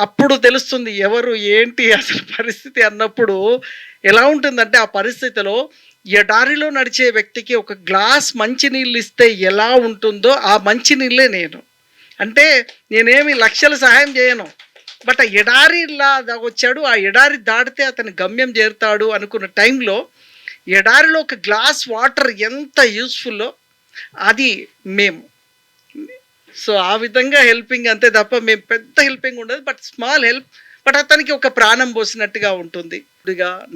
Speaker 1: అప్పుడు తెలుస్తుంది ఎవరు ఏంటి అసలు పరిస్థితి అన్నప్పుడు. ఎలా ఉంటుందంటే ఆ పరిస్థితిలో ఎడారిలో నడిచే వ్యక్తికి ఒక గ్లాస్ మంచినీళ్ళు ఇస్తే ఎలా ఉంటుందో ఆ మంచినీళ్ళే నేను. అంటే నేనేమి లక్షల సహాయం చేయను, బట్ ఆ ఎడారిలా వచ్చాడు, ఆ ఎడారి దాటితే అతని గమ్యం చేరుతాడు అనుకున్న టైంలో ఎడారిలో ఒక గ్లాస్ వాటర్ ఎంత యూస్ఫుల్లో అది మేము. సో ఆ విధంగా హెల్పింగ్ అంతే తప్ప మేము పెద్ద హెల్పింగ్ ఉండదు, బట్ స్మాల్ హెల్ప్. బట్ అతనికి ఒక ప్రాణం పోసినట్టుగా ఉంటుంది.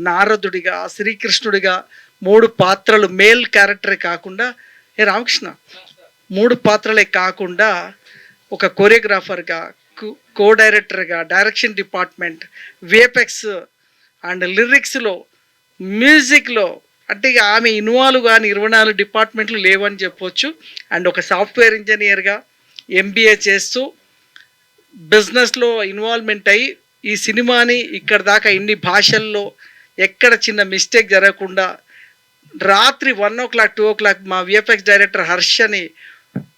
Speaker 1: నారదుడిగా, శ్రీకృష్ణుడిగా 3 పాత్రలు మేల్ క్యారెక్టరే కాకుండా, రామకృష్ణ 3 పాత్రలే కాకుండా ఒక కొరియోగ్రాఫర్గా, కో డైరెక్టర్గా, డైరెక్షన్ డిపార్ట్మెంట్, విఎఫ్ఎక్స్ అండ్ లిరిక్స్లో, మ్యూజిక్లో, అంటే ఇక ఆమె ఇన్వాల్వ్ కానీ 24 డిపార్ట్మెంట్లు లేవని చెప్పొచ్చు. అండ్ ఒక సాఫ్ట్వేర్ ఇంజనీర్గా MBA చేస్తూ బిజినెస్లో ఇన్వాల్వ్మెంట్ అయ్యి ఈ సినిమాని ఇక్కడ దాకా ఇన్ని భాషల్లో ఎక్కడ చిన్న మిస్టేక్ జరగకుండా రాత్రి 1 o'clock 2 o'clock మా విఎఫ్ఎక్స్ డైరెక్టర్ హర్షని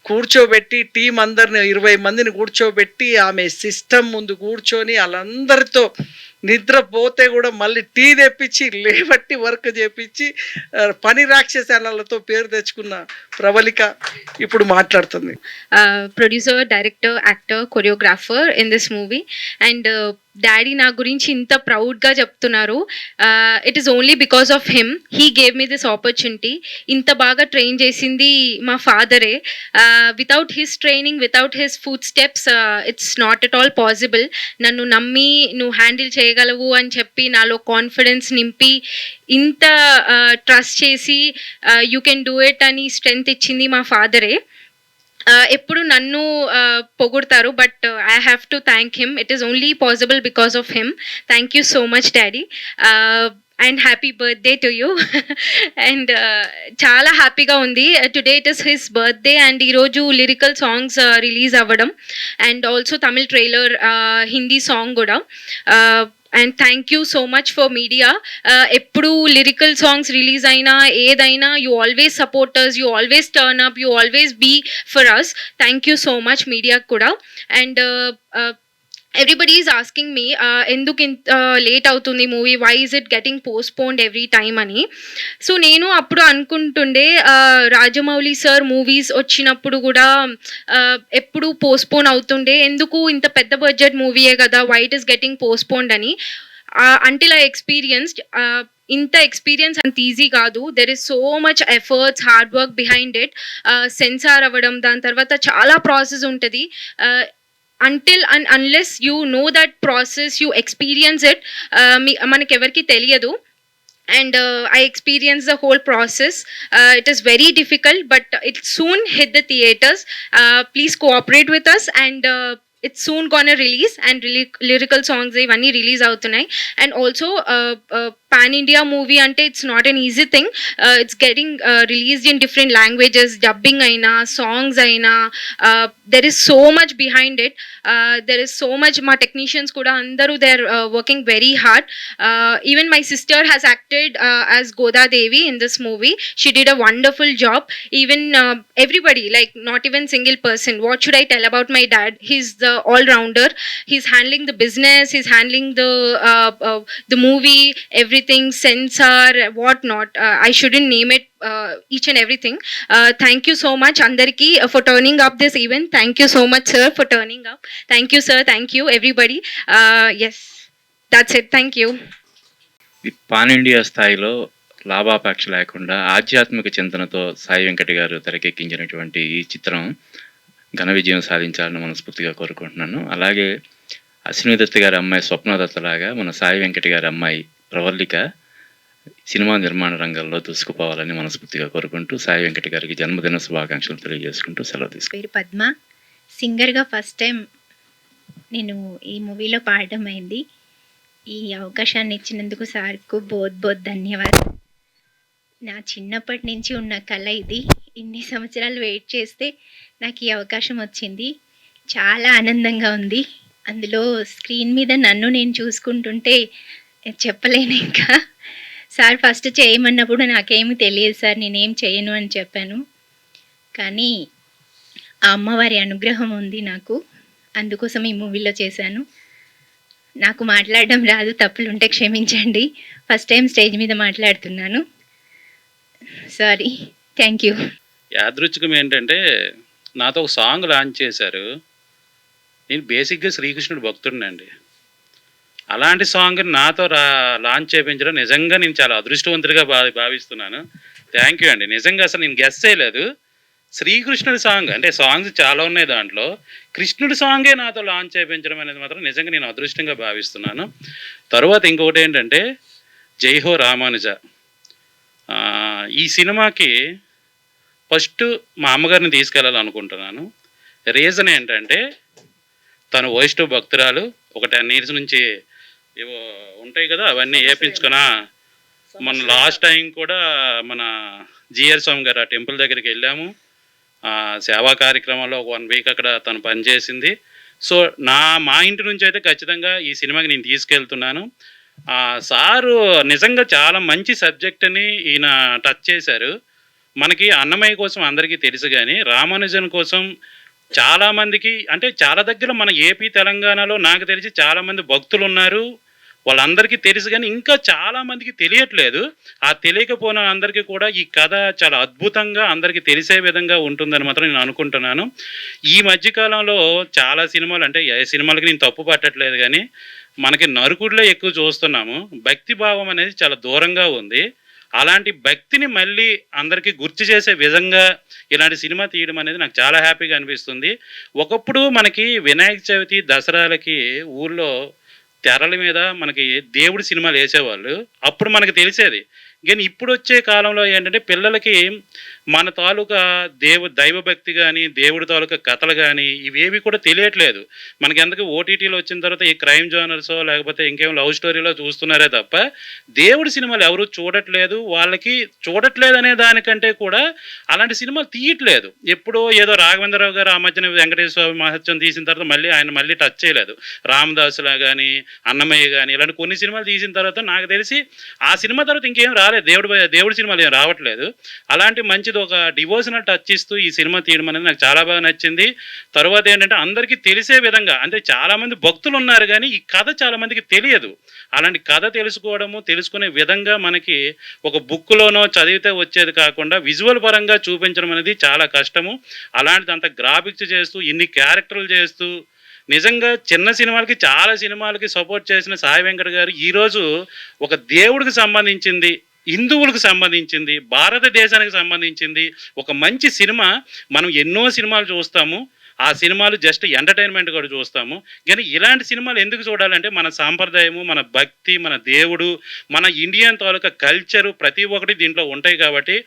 Speaker 1: కూర్చోబెట్టి, టీం అందరిని 20 మందిని కూర్చోబెట్టి ఆమె సిస్టమ్ ముందు కూర్చొని వాళ్ళందరితో నిద్రపోతే కూడా మళ్ళీ టీ తెప్పించి లేబట్టి వర్క్ చేపించి పని రాక్షసాలతో పేరు తెచ్చుకున్న ప్రవళిక ఇప్పుడు మాట్లాడుతుంది.
Speaker 6: Producer, director, actor, choreographer in this movie. And daddy నా గురించి ఇంత ప్రౌడ్గా చెప్తున్నారు. It is only because of him. He gave me this opportunity. ఇంత బాగా ట్రైన్ చేసింది మా ఫాదరే. Without his training, without his footsteps it's not at all possible. నన్ను నమ్మి నువ్వు హ్యాండిల్ చేయగలవు అని చెప్పి నాలో కాన్ఫిడెన్స్ నింపి ఇంత ట్రస్ట్ చేసి యూ కెన్ డూ ఇట్ అని స్ట్రెంగ్త్ ఇచ్చింది మా ఫాదరే. ఎప్పుడు నన్ను పొగుడతారు, but I have to thank him. It is only possible because of him. Thank you so much daddy. And happy birthday to you. And చాలా హ్యాపీగా ఉంది. Today it is his birthday and ఈరోజు లిరికల్ సాంగ్స్ రిలీజ్ అవ్వడం, and also Tamil trailer, Hindi song కూడా. And thank you so much for media. ఎప్పుడు lyrical songs release అయినా ఏదైనా you always supporters, you always turn up, you always be for us. Thank you so much మీడియాకు కూడా. And everybody is asking me ఎందుకు ఇంత late అవుతుంది movie, why is it getting postponed every time అని. So నేను అప్పుడు అనుకుంటుండే Rajamouli sir movies వచ్చినప్పుడు కూడా ఎప్పుడు పోస్ట్పోన్ అవుతుండే, ఎందుకు ఇంత పెద్ద బడ్జెట్ మూవీయే కదా, why it is getting postponed అని. until I experienced ఇంత ఎక్స్పీరియన్స్ అంత ఈజీ కాదు. There is so much efforts, hard work behind it. Censor అవ్వడం, దాని తర్వాత చాలా ప్రాసెస్ ఉంటుంది. until and unless you know that process, you experience it, మనకెవరికి తెలియదు. And I experienced the whole process. It is very difficult, but it soon hit the theaters. Please cooperate with us, and it's soon gonna release, and lyrical songs ivanni release avutunnai. And also pan India movie ante it's not an easy thing. It's getting released in different languages, dubbing aina, songs aina. There is so much behind it. There is so much. Ma technicians kuda andaru they're working very hard. Even my sister has acted as Goda Devi in this movie. She did a wonderful job. Even everybody, like not even single person. What should I tell about my dad? He's the all-rounder. He's handling the business. He's handling the movie, everything, censor, what not. I shouldn't name it each and everything. Thank you so much andariki for turning up this event. Thank you so much, sir, for turning up. Thank you, sir. Thank you, everybody. Yes, that's it. Thank you.
Speaker 4: ఈ pan India స్థాయిలో లాభాపేక్ష లేకుండా ఆధ్యాత్మిక చింతనతో సాయి వెంకట గారు తెరకెక్కించినటువంటి ఈ చిత్రం ఘన విజయం సాధించాలని మనస్ఫూర్తిగా కోరుకుంటున్నాను. అలాగే అశ్విని దత్ గారి అమ్మాయి స్వప్నదత్త లాగా మన సాయి వెంకట గారి అమ్మాయి ప్రవల్లిక సినిమా నిర్మాణ రంగంలో దూసుకుపోవాలని మనస్ఫూర్తిగా కోరుకుంటూ సాయి వెంకట గారికి జన్మదిన శుభాకాంక్షలు తెలియజేసుకుంటూ సెలవు తీసుకుంటాను.
Speaker 8: పేరు పద్మ. సింగర్గా ఫస్ట్ టైం నేను ఈ మూవీలో పాడడం అయింది. ఈ అవకాశాన్ని ఇచ్చినందుకు సార్కు బోత్ ధన్యవాదాలు. నా చిన్నప్పటి నుంచి ఉన్న కళ ఇది. ఇన్ని సంవత్సరాలు వెయిట్ చేస్తే నాకు ఈ అవకాశం వచ్చింది. చాలా ఆనందంగా ఉంది. అందులో స్క్రీన్ మీద నన్ను నేను చూసుకుంటుంటే చెప్పలేను ఇంకా. సార్ ఫస్ట్ చేయమన్నప్పుడు నాకేమీ తెలియదు సార్, నేనేం చేయను అని చెప్పాను. కానీ ఆ అమ్మవారి అనుగ్రహం ఉంది నాకు. అందుకోసం ఈ మూవీలో చేశాను. నాకు మాట్లాడడం రాదు, తప్పులుంటే క్షమించండి. ఫస్ట్ టైం స్టేజ్ మీద మాట్లాడుతున్నాను. సారీ. Thank you.
Speaker 5: యాదృచ్ఛికం ఏంటంటే నాతో ఒక సాంగ్ లాంచ్ చేశారు. నేను బేసిక్గా శ్రీకృష్ణుడు భక్తుడినండి. అలాంటి సాంగ్ నాతో లాంచ్ చేయించడం నిజంగా నేను చాలా అదృష్టవంతుడిగా భావిస్తున్నాను. థ్యాంక్ యూ అండి. నిజంగా అసలు నేను గెస్ చేయలేదు. శ్రీకృష్ణుడి సాంగ్ అంటే సాంగ్స్ చాలా ఉన్నాయి, దాంట్లో కృష్ణుడి సాంగే నాతో లాంచ్ చేయించడం అనేది మాత్రం నిజంగా నేను అదృష్టంగా భావిస్తున్నాను. తర్వాత ఇంకొకటి ఏంటంటే జై హో రామానుజ. ఈ సినిమాకి ఫస్ట్ మా అమ్మగారిని తీసుకెళ్ళాలనుకుంటున్నాను. రీజన్ ఏంటంటే తను వైష్ణవ భక్తురాలు. ఒక 10 years నుంచి ఏవో ఉంటాయి కదా, అవన్నీ వేయించుకున్నా. మన లాస్ట్ టైం కూడా మన జిఆర్ స్వామి గారు ఆ టెంపుల్ దగ్గరికి వెళ్ళాము. సేవా కార్యక్రమంలో ఒక 1 week అక్కడ తను పనిచేసింది. సో మా ఇంటి నుంచి అయితే ఖచ్చితంగా ఈ సినిమాకి నేను తీసుకెళ్తున్నాను. సారు నిజంగా చాలా మంచి సబ్జెక్ట్ని ఈయన టచ్ చేశారు. మనకి అన్నమయ్య కోసం అందరికీ తెలుసు, కానీ రామానుజన్ కోసం చాలామందికి అంటే చాలా దగ్గర మన ఏపీ తెలంగాణలో నాకు తెలిసి చాలామంది భక్తులు ఉన్నారు. వాళ్ళందరికీ తెలుసు, కానీ ఇంకా చాలామందికి తెలియట్లేదు. ఆ తెలియకపోయిన అందరికీ కూడా ఈ కథ చాలా అద్భుతంగా అందరికీ తెలిసే విధంగా ఉంటుందని మాత్రం నేను అనుకుంటున్నాను. ఈ మధ్యకాలంలో చాలా సినిమాలు, అంటే ఏ సినిమాలకి నేను తప్పు పట్టట్లేదు, కానీ మనకి నరుకుడిలో ఎక్కువ చూస్తున్నాము. భక్తి భావం అనేది చాలా దూరంగా ఉంది. అలాంటి భక్తిని మళ్ళీ అందరికీ గుర్తు చేసే విధంగా ఇలాంటి సినిమా తీయడం అనేది నాకు చాలా హ్యాపీగా అనిపిస్తుంది. ఒకప్పుడు మనకి వినాయక చవితి దసరాలకి ఊళ్ళో తెరల మీద మనకి దేవుడి సినిమాలు వేసేవాళ్ళు. అప్పుడు మనకి తెలిసేది. కానీ ఇప్పుడు వచ్చే కాలంలో ఏంటంటే పిల్లలకి మన తాలూకా దైవభక్తి కానీ దేవుడి తాలూకా కథలు కానీ ఇవేవి కూడా తెలియట్లేదు. మనకి ఎందుకు ఓటీటీలో వచ్చిన తర్వాత ఈ క్రైమ్ జోనర్సో లేకపోతే ఇంకేం లవ్ స్టోరీలో చూస్తున్నారే తప్ప దేవుడి సినిమాలు ఎవరు చూడట్లేదు. వాళ్ళకి చూడట్లేదు అనే దానికంటే కూడా అలాంటి సినిమాలు తీయట్లేదు. ఎప్పుడో ఏదో రాఘవేంద్రరావు గారు ఆ మధ్యన వెంకటేశ్వర స్వామి మహత్యం తీసిన తర్వాత ఆయన మళ్ళీ టచ్ చేయలేదు. రామదాసులా కానీ అన్నమయ్య కానీ ఇలాంటి కొన్ని సినిమాలు తీసిన తర్వాత నాకు తెలిసి ఆ సినిమా తర్వాత ఇంకేం రాలేదు. దేవుడి సినిమాలు ఏం రావట్లేదు. అలాంటి మంచిది ఒక డివోషనల్ టచ్ ఇస్తూ ఈ సినిమా తీయడం అనేది నాకు చాలా బాగా నచ్చింది. తర్వాత ఏంటంటే అందరికీ తెలిసే విధంగా, అంటే చాలామంది భక్తులు ఉన్నారు కానీ ఈ కథ చాలా మందికి తెలియదు. అలాంటి కథ తెలుసుకునే విధంగా మనకి ఒక బుక్లోనో చదివితే వచ్చేది కాకుండా విజువల్ పరంగా చూపించడం అనేది చాలా కష్టము. అలాంటిది అంత గ్రాఫిక్స్ చేస్తూ ఇన్ని క్యారెక్టర్లు చేస్తూ నిజంగా చిన్న సినిమాలకి చాలా సినిమాలకి సపోర్ట్ చేసిన సాయి వెంకట్ గారు ఈరోజు ఒక దేవుడికి సంబంధించింది, హిందువులకు సంబంధించింది, భారతదేశానికి సంబంధించింది ఒక మంచి సినిమా. మనం ఎన్నో సినిమాలు చూస్తాము, ఆ సినిమాలు జస్ట్ ఎంటర్టైన్మెంట్ కూడా చూస్తాము. కానీ ఇలాంటి సినిమాలు ఎందుకు చూడాలంటే మన సాంప్రదాయము, మన భక్తి, మన దేవుడు, మన ఇండియన్ తాలూకా కల్చరు ప్రతి ఒక్కటి దీంట్లో ఉంటాయి. కాబట్టి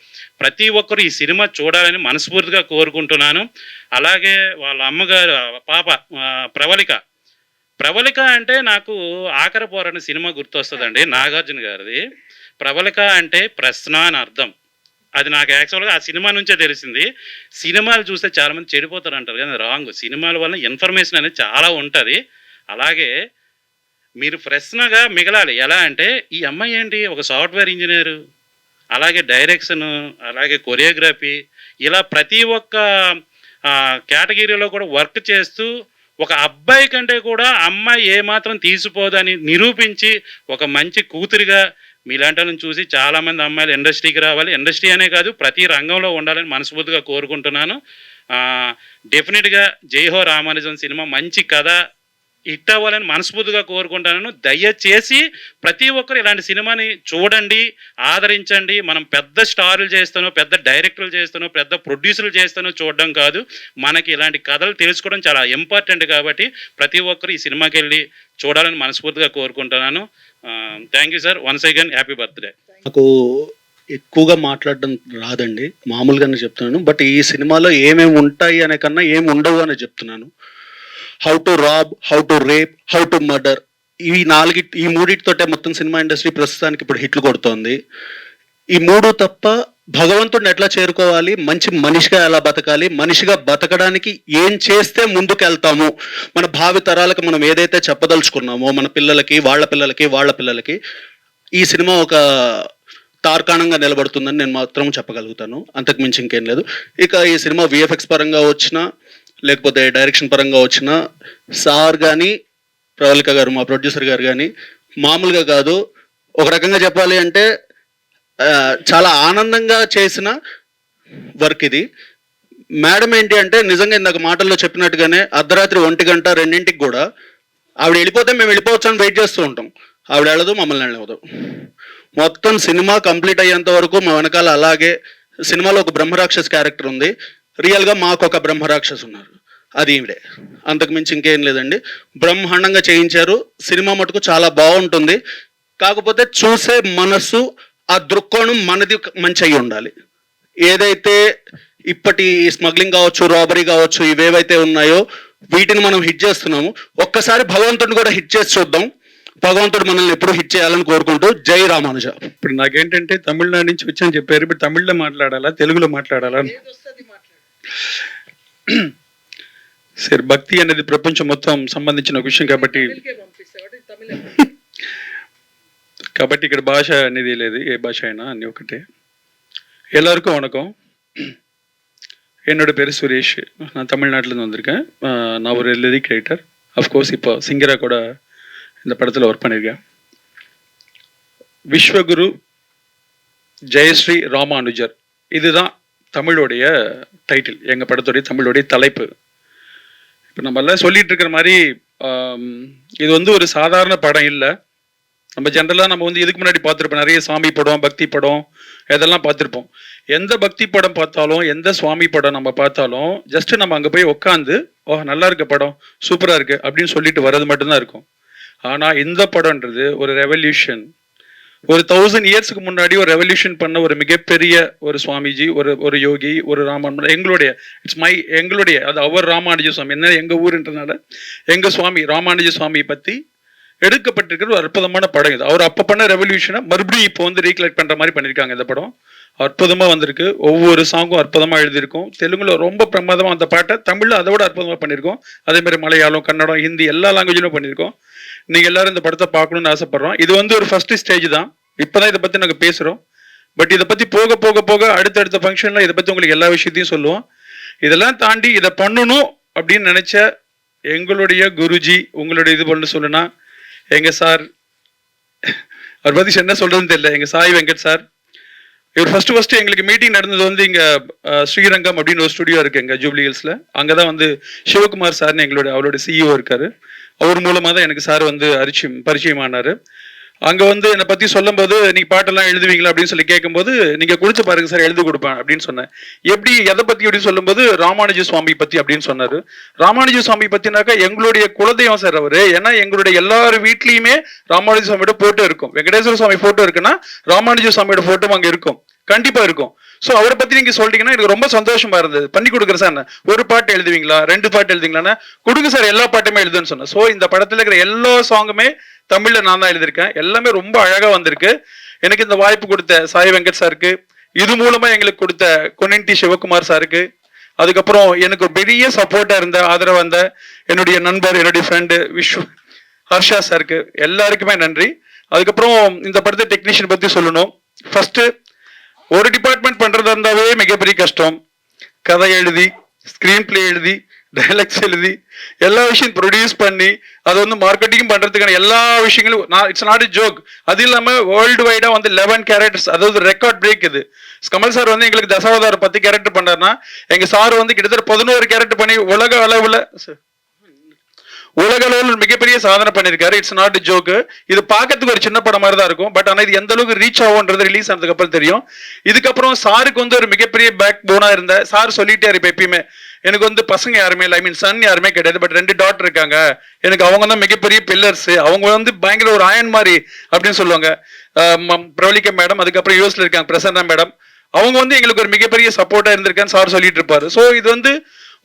Speaker 5: ప్రతి ఒక్కరు ఈ సినిమా చూడాలని మనస్ఫూర్తిగా కోరుకుంటున్నాను. అలాగే వాళ్ళ అమ్మగారు పాప ప్రవళిక అంటే నాకు ఆఖరి పోరాటం సినిమా గుర్తొస్తుందండి, నాగార్జున గారిది. ప్రవళిక అంటే ప్రశ్న అని అర్థం. అది నాకు యాక్చువల్గా ఆ సినిమా నుంచే తెలిసింది. సినిమాలు చూస్తే చాలామంది చెడిపోతారు అంటారు, కానీ రాంగ్. సినిమాల వల్ల ఇన్ఫర్మేషన్ అనేది చాలా ఉంటుంది. అలాగే మీరు ప్రశ్నగా మిగలాలి. ఎలా అంటే ఈ అమ్మాయి ఏంటి ఒక సాఫ్ట్వేర్ ఇంజనీరు, అలాగే డైరెక్షను, అలాగే కొరియోగ్రఫీ, ఇలా ప్రతి ఒక్క కేటగిరీలో కూడా వర్క్ చేస్తూ ఒక అబ్బాయి కంటే కూడా అమ్మాయి ఏమాత్రం తీసిపోదని నిరూపించి ఒక మంచి కూతురిగా మీలాంటి వాళ్ళని చూసి చాలామంది అమ్మాయిలు ఇండస్ట్రీకి రావాలి. ఇండస్ట్రీ అనే కాదు, ప్రతి రంగంలో ఉండాలని మనస్ఫూర్తిగా కోరుకుంటున్నాను. డెఫినెట్గా జై హో రామానుజం సినిమా మంచి కథ హిట్ అవ్వాలని మనస్ఫూర్తిగా కోరుకుంటున్నాను. దయచేసి ప్రతి ఒక్కరు ఇలాంటి సినిమాని చూడండి, ఆదరించండి. మనం పెద్ద స్టార్లు చేస్తానో, పెద్ద డైరెక్టర్లు చేస్తానో, పెద్ద ప్రొడ్యూసర్లు చేస్తానో చూడడం కాదు, మనకి ఇలాంటి కథలు తెలుసుకోవడం చాలా ఇంపార్టెంట్. కాబట్టి ప్రతి ఒక్కరు ఈ సినిమాకి వెళ్ళి చూడాలని మనస్ఫూర్తిగా కోరుకుంటున్నాను. Thank you sir, once again happy birthday.
Speaker 9: నాకు ఎక్కువగా మాట్లాడడం రాదండి, మామూలుగానే చెప్తున్నాను. బట్ ఈ సినిమాలో ఏమేమి ఉంటాయి అనే కన్నా ఏమి ఉండవు అని చెప్తున్నాను. How to rob, how to rape, how to murder, ఈ మూడిటితోటే మొత్తం సినిమా ఇండస్ట్రీ ప్రస్తుతానికి ఇప్పుడు హిట్లు కొడుతోంది. ఈ మూడు తప్ప భగవంతుడిని ఎట్లా చేరుకోవాలి, మంచి మనిషిగా ఎలా బతకాలి, మనిషిగా బతకడానికి ఏం చేస్తే ముందుకు వెళ్తాము, మన భావి తరాలకు మనం ఏదైతే చెప్పదలుచుకున్నామో మన పిల్లలకి, వాళ్ళ పిల్లలకి ఈ సినిమా ఒక తార్కాణంగా నిలబడుతుందని నేను మాత్రం చెప్పగలుగుతాను. అంతకు మించి ఇంకేం లేదు. ఇక ఈ సినిమా విఎఫ్ఎక్స్ పరంగా వచ్చినా, లేకపోతే డైరెక్షన్ పరంగా వచ్చినా, సార్ కానీ ప్రవళిక గారు మా ప్రొడ్యూసర్ గారు కానీ మామూలుగా కాదు. ఒక రకంగా చెప్పాలి అంటే చాలా ఆనందంగా చేసిన వర్క్ ఇది. మేడం ఏంటి అంటే నిజంగా ఇందాక మాటల్లో చెప్పినట్టుగానే అర్ధరాత్రి 1 గంట 2ంటికి కూడా ఆవిడ వెళ్ళిపోతే మేము వెళ్ళిపోవచ్చు అని వెయిట్ చేస్తూ ఉంటాం. ఆవిడ వెళ్ళదు, మమ్మల్ని వెళ్ళదు. మొత్తం సినిమా కంప్లీట్ అయ్యేంత వరకు మా వెనకాల అలాగే. సినిమాలో ఒక బ్రహ్మరాక్షస్ క్యారెక్టర్ ఉంది, రియల్గా మాకు ఒక బ్రహ్మరాక్షస్ ఉన్నారు, అది ఈవిడే. అంతకు మించి ఇంకేం లేదండి. బ్రహ్మాండంగా చేయించారు. సినిమా మటుకు చాలా బాగుంటుంది. కాకపోతే చూసే మనసు, ఆ దృక్కోణం మనది మంచి అయ్యి ఉండాలి. ఏదైతే ఇప్పటి స్మగ్లింగ్ కావచ్చు, రాబరీ కావచ్చు, ఇవేవైతే ఉన్నాయో వీటిని మనం హిట్ చేస్తున్నాము. ఒక్కసారి భగవంతుడిని కూడా హిట్ చేసి చూద్దాం. భగవంతుడు మనల్ని ఎప్పుడు హిట్ చేయాలని కోరుకుంటూ జై రామానుజ.
Speaker 10: ఇప్పుడు నాకేంటంటే తమిళనాడు నుంచి వచ్చాను చెప్పారు, ఇప్పుడు తమిళ్లో మాట్లాడాలా తెలుగులో మాట్లాడాలా? సరే, భక్తి అనేది ప్రపంచం మొత్తం సంబంధించిన ఒక విషయం కాబట్టి ఇక్కడ భాష అనేది లేదు, ఏ భాష అయినా అన్ని ఒకటే. எல்லாருக்கும் வணக்கம். என்னோட பேர் சுரேஷ். நான் தமிழ்நாட்டிலேருந்து வந்திருக்கேன். நான் ஒரு லிரிக் ரைட்டர். அஃப்கோர்ஸ் இப்போ சிங்கராக கூட இந்த படத்தில் ஒர்க் பண்ணியிருக்கேன். விஸ்வகுரு ஜெயஸ்ரீ ராமானுஜர், இதுதான் தமிழோடைய டைட்டில், எங்கள் படத்துடைய தமிழோடைய தலைப்பு. இப்போ நம்ம எல்லாம் சொல்லிட்டு இருக்கிற மாதிரி இது வந்து ஒரு சாதாரண படம் இல்லை. நம்ம ஜென்ரலாக நம்ம வந்து இதுக்கு முன்னாடி பார்த்துருப்போம், நிறைய சாமி படம், பக்தி படம், இதெல்லாம் பார்த்துருப்போம். எந்த பக்தி படம் பார்த்தாலும், எந்த சுவாமி படம் நம்ம பார்த்தாலும் ஜஸ்ட் நம்ம அங்கே போய் உட்காந்து நல்லா இருக்க படம், சூப்பராக இருக்கு அப்படின்னு சொல்லிட்டு வர்றது மட்டும்தான் இருக்கும். ஆனால் இந்த படம்ன்றது ஒரு ரெவல்யூஷன். ஒரு 1000 இயர்ஸ்க்கு முன்னாடி ஒரு ரெவல்யூஷன் பண்ண ஒரு மிகப்பெரிய ஒரு சுவாமிஜி, ஒரு யோகி, ஒரு எங்களுடைய அது அவர் ராமானுஜ சுவாமி, என்ன எங்கள் ஊருன்றதுனால எங்கள் சுவாமி ராமானுஜ சுவாமியை பற்றி எடுக்கப்பட்டிருக்கிற ஒரு அற்புதமான படம் இது. அவர் அப்போ பண்ண ரெவல்யூஷனை மறுபடியும் இப்போ வந்து ரீகலெக்ட் பண்ணுற மாதிரி பண்ணியிருக்காங்க. இந்த படம் அற்புதமாக வந்திருக்கு. ஒவ்வொரு சாங்கும் அற்புதமாக எழுதியிருக்கும். தெலுங்குல ரொம்ப பிரமாதமாக அந்த பாட்டை தமிழில் அதை விட அற்புதமாக பண்ணியிருக்கோம். அதேமாதிரி மலையாளம், கன்னடம், ஹிந்தி எல்லா லாங்குவேஜிலும் பண்ணியிருக்கோம். நீங்கள் எல்லாரும் இந்த படத்தை பார்க்கணுன்னு ஆசைப்படுறோம். இது வந்து ஒரு ஃபர்ஸ்ட் ஸ்டேஜ் தான். இப்போ தான் இதை பற்றி நாங்கள் பேசுகிறோம். பட் இதை பற்றி போக போக போக அடுத்தடுத்த ஃபங்க்ஷனில் இதை பற்றி உங்களுக்கு எல்லா விஷயத்தையும் சொல்லுவோம். இதெல்லாம் தாண்டி இதை பண்ணணும் அப்படின்னு நினச்ச எங்களுடைய குருஜி, உங்களுடைய இது பண்ணு சொல்லுனா எங்கள் சார், அவர் பற்றி என்ன சொல்கிறதுன்னு தெரியல, எங்கள் சாய் வெங்கட் சார், இவர் ஃபர்ஸ்ட் எங்களுக்கு மீட்டிங் நடந்தது வந்து இங்கே ஸ்ரீரங்கம் அப்படின்னு ஒரு ஸ்டுடியோ இருக்கு எங்கள் ஜூப்ளி ஹில்ஸில். அங்கே தான் வந்து சிவகுமார் சார்னு அவரோட சிஇஓ இருக்காரு. அவர் மூலமாக தான் எனக்கு சார் வந்து பரிச்சயமானார். அங்கே வந்து என்னை பற்றி சொல்லும்போது நீங்கள் பாட்டெல்லாம் எழுதுவீங்களா அப்படின்னு சொல்லி கேட்கும்போது நீங்கள் குடிச்சு பாருங்க சார் எழுதி கொடுப்பேன் அப்படின்னு சொன்னேன். எப்படி எதை பற்றி அப்படின்னு சொல்லும்போது ராமானுஜ சுவாமி பற்றி அப்படின்னு சொன்னார். ராமானுஜ சுவாமி பற்றினாக்கா எங்களுடைய குலதெய்வம் சார் அவர். ஏன்னா எங்களுடைய எல்லார் வீட்லேயுமே ராமானுஜ சுவாமியோட ஃபோட்டோ இருக்கும். வெங்கடேஸ்வர சுவாமி ஃபோட்டோ இருக்குன்னா ராமானுஜ சுவாமியோட ஃபோட்டோ அங்கே இருக்கும், கண்டிப்பாக இருக்கும். ஸோ அவரை பற்றி நீங்கள் சொல்லிட்டீங்கன்னா எனக்கு ரொம்ப சந்தோஷமா இருந்தது. பண்ணி கொடுக்குறேன் சார். ஒரு பாட்டு எழுதுவீங்களா, 2 பாட்டு எழுதுவீங்களான்னா கொடுங்க சார், எல்லா பாட்டுமே எழுதுன்னு சொன்னேன். ஸோ இந்த படத்தில் இருக்கிற எல்லா சாங்குமே தமிழில் நான் தான் எழுதியிருக்கேன். எல்லாமே ரொம்ப அழகாக வந்திருக்கு. எனக்கு இந்த வாய்ப்பு கொடுத்த சாய் வெங்கட் சாருக்கு, இது மூலமாக எங்களுக்கு கொடுத்த கொனின்டி சிவகுமார் சாருக்கு, அதுக்கப்புறம் எனக்கு ஒரு பெரிய சப்போர்ட்டாக இருந்த ஆதரவாக இருந்த என்னுடைய நண்பர், என்னுடைய ஃப்ரெண்டு ஹர்ஷா சாருக்கு, எல்லாருக்குமே நன்றி. அதுக்கப்புறம் இந்த படத்தை டெக்னீஷியன் பற்றி சொல்லணும். ஃபர்ஸ்ட் ஒரு டிபார்ட்மெண்ட் பண்றதா இருந்தாவே மிகப்பெரிய கஷ்டம். கதை எழுதி, ஸ்கிரீன் பிளே எழுதி, டைலாக்ஸ் எழுதி, எல்லா விஷயம் ப்ரொடியூஸ் பண்ணி அதை வந்து மார்க்கெட்டிங் பண்றதுக்கான எல்லா விஷயங்களும் இட்ஸ் நாட் எ ஜோக். அது இல்லாம வேர்ல்டு வைடா வந்து 11 கேரக்டர்ஸ், அதாவது ரெக்கார்ட் பிரேக் இது. கமல் சார் வந்து எங்களுக்கு தசாவதாரம் 10 கேரக்டர் பண்ணாருன்னா எங்க சார் வந்து கிட்டத்தட்ட 11 கேரக்டர் பண்ணி உலக அளவில் மிகப்பெரிய சாதனை பண்ணியிருக்காரு. It's not joke. இது பார்க்கறதுக்கு ஒரு சின்ன படம் மாதிரி தான் இருக்கும். பட் ஆனால் இது எந்த அளவுக்கு ரீச் ஆகும்ன்றது ரிலீஸ் ஆனதுக்கு அப்புறம் தெரியும். இதுக்கப்புறம் சாருக்கு வந்து ஒரு மிகப்பெரிய பேக் போனா இருந்த சார் சொல்லிட்டே இருப்பேன் எப்பயுமே, எனக்கு வந்து பசங்க யாருமே இல்லை, ஐ மீன் சன் யாருமே கிடையாது, பட் 2 டாட்டர் இருக்காங்க எனக்கு, அவங்க தான் மிகப்பெரிய பில்லர்ஸ், அவங்க வந்து பயங்கர ஒரு அயன் மாதிரி அப்படின்னு சொல்லுவாங்க. பிரவலிகா மேடம், அதுக்கப்புறம் யூஎஸ்ல இருக்காங்க பிரசன்னா மேடம், அவங்க வந்து எங்களுக்கு ஒரு மிகப்பெரிய சப்போர்ட்டா இருந்திருக்கான்னு சார் சொல்லிட்டு இருப்பாரு. ஸோ இது வந்து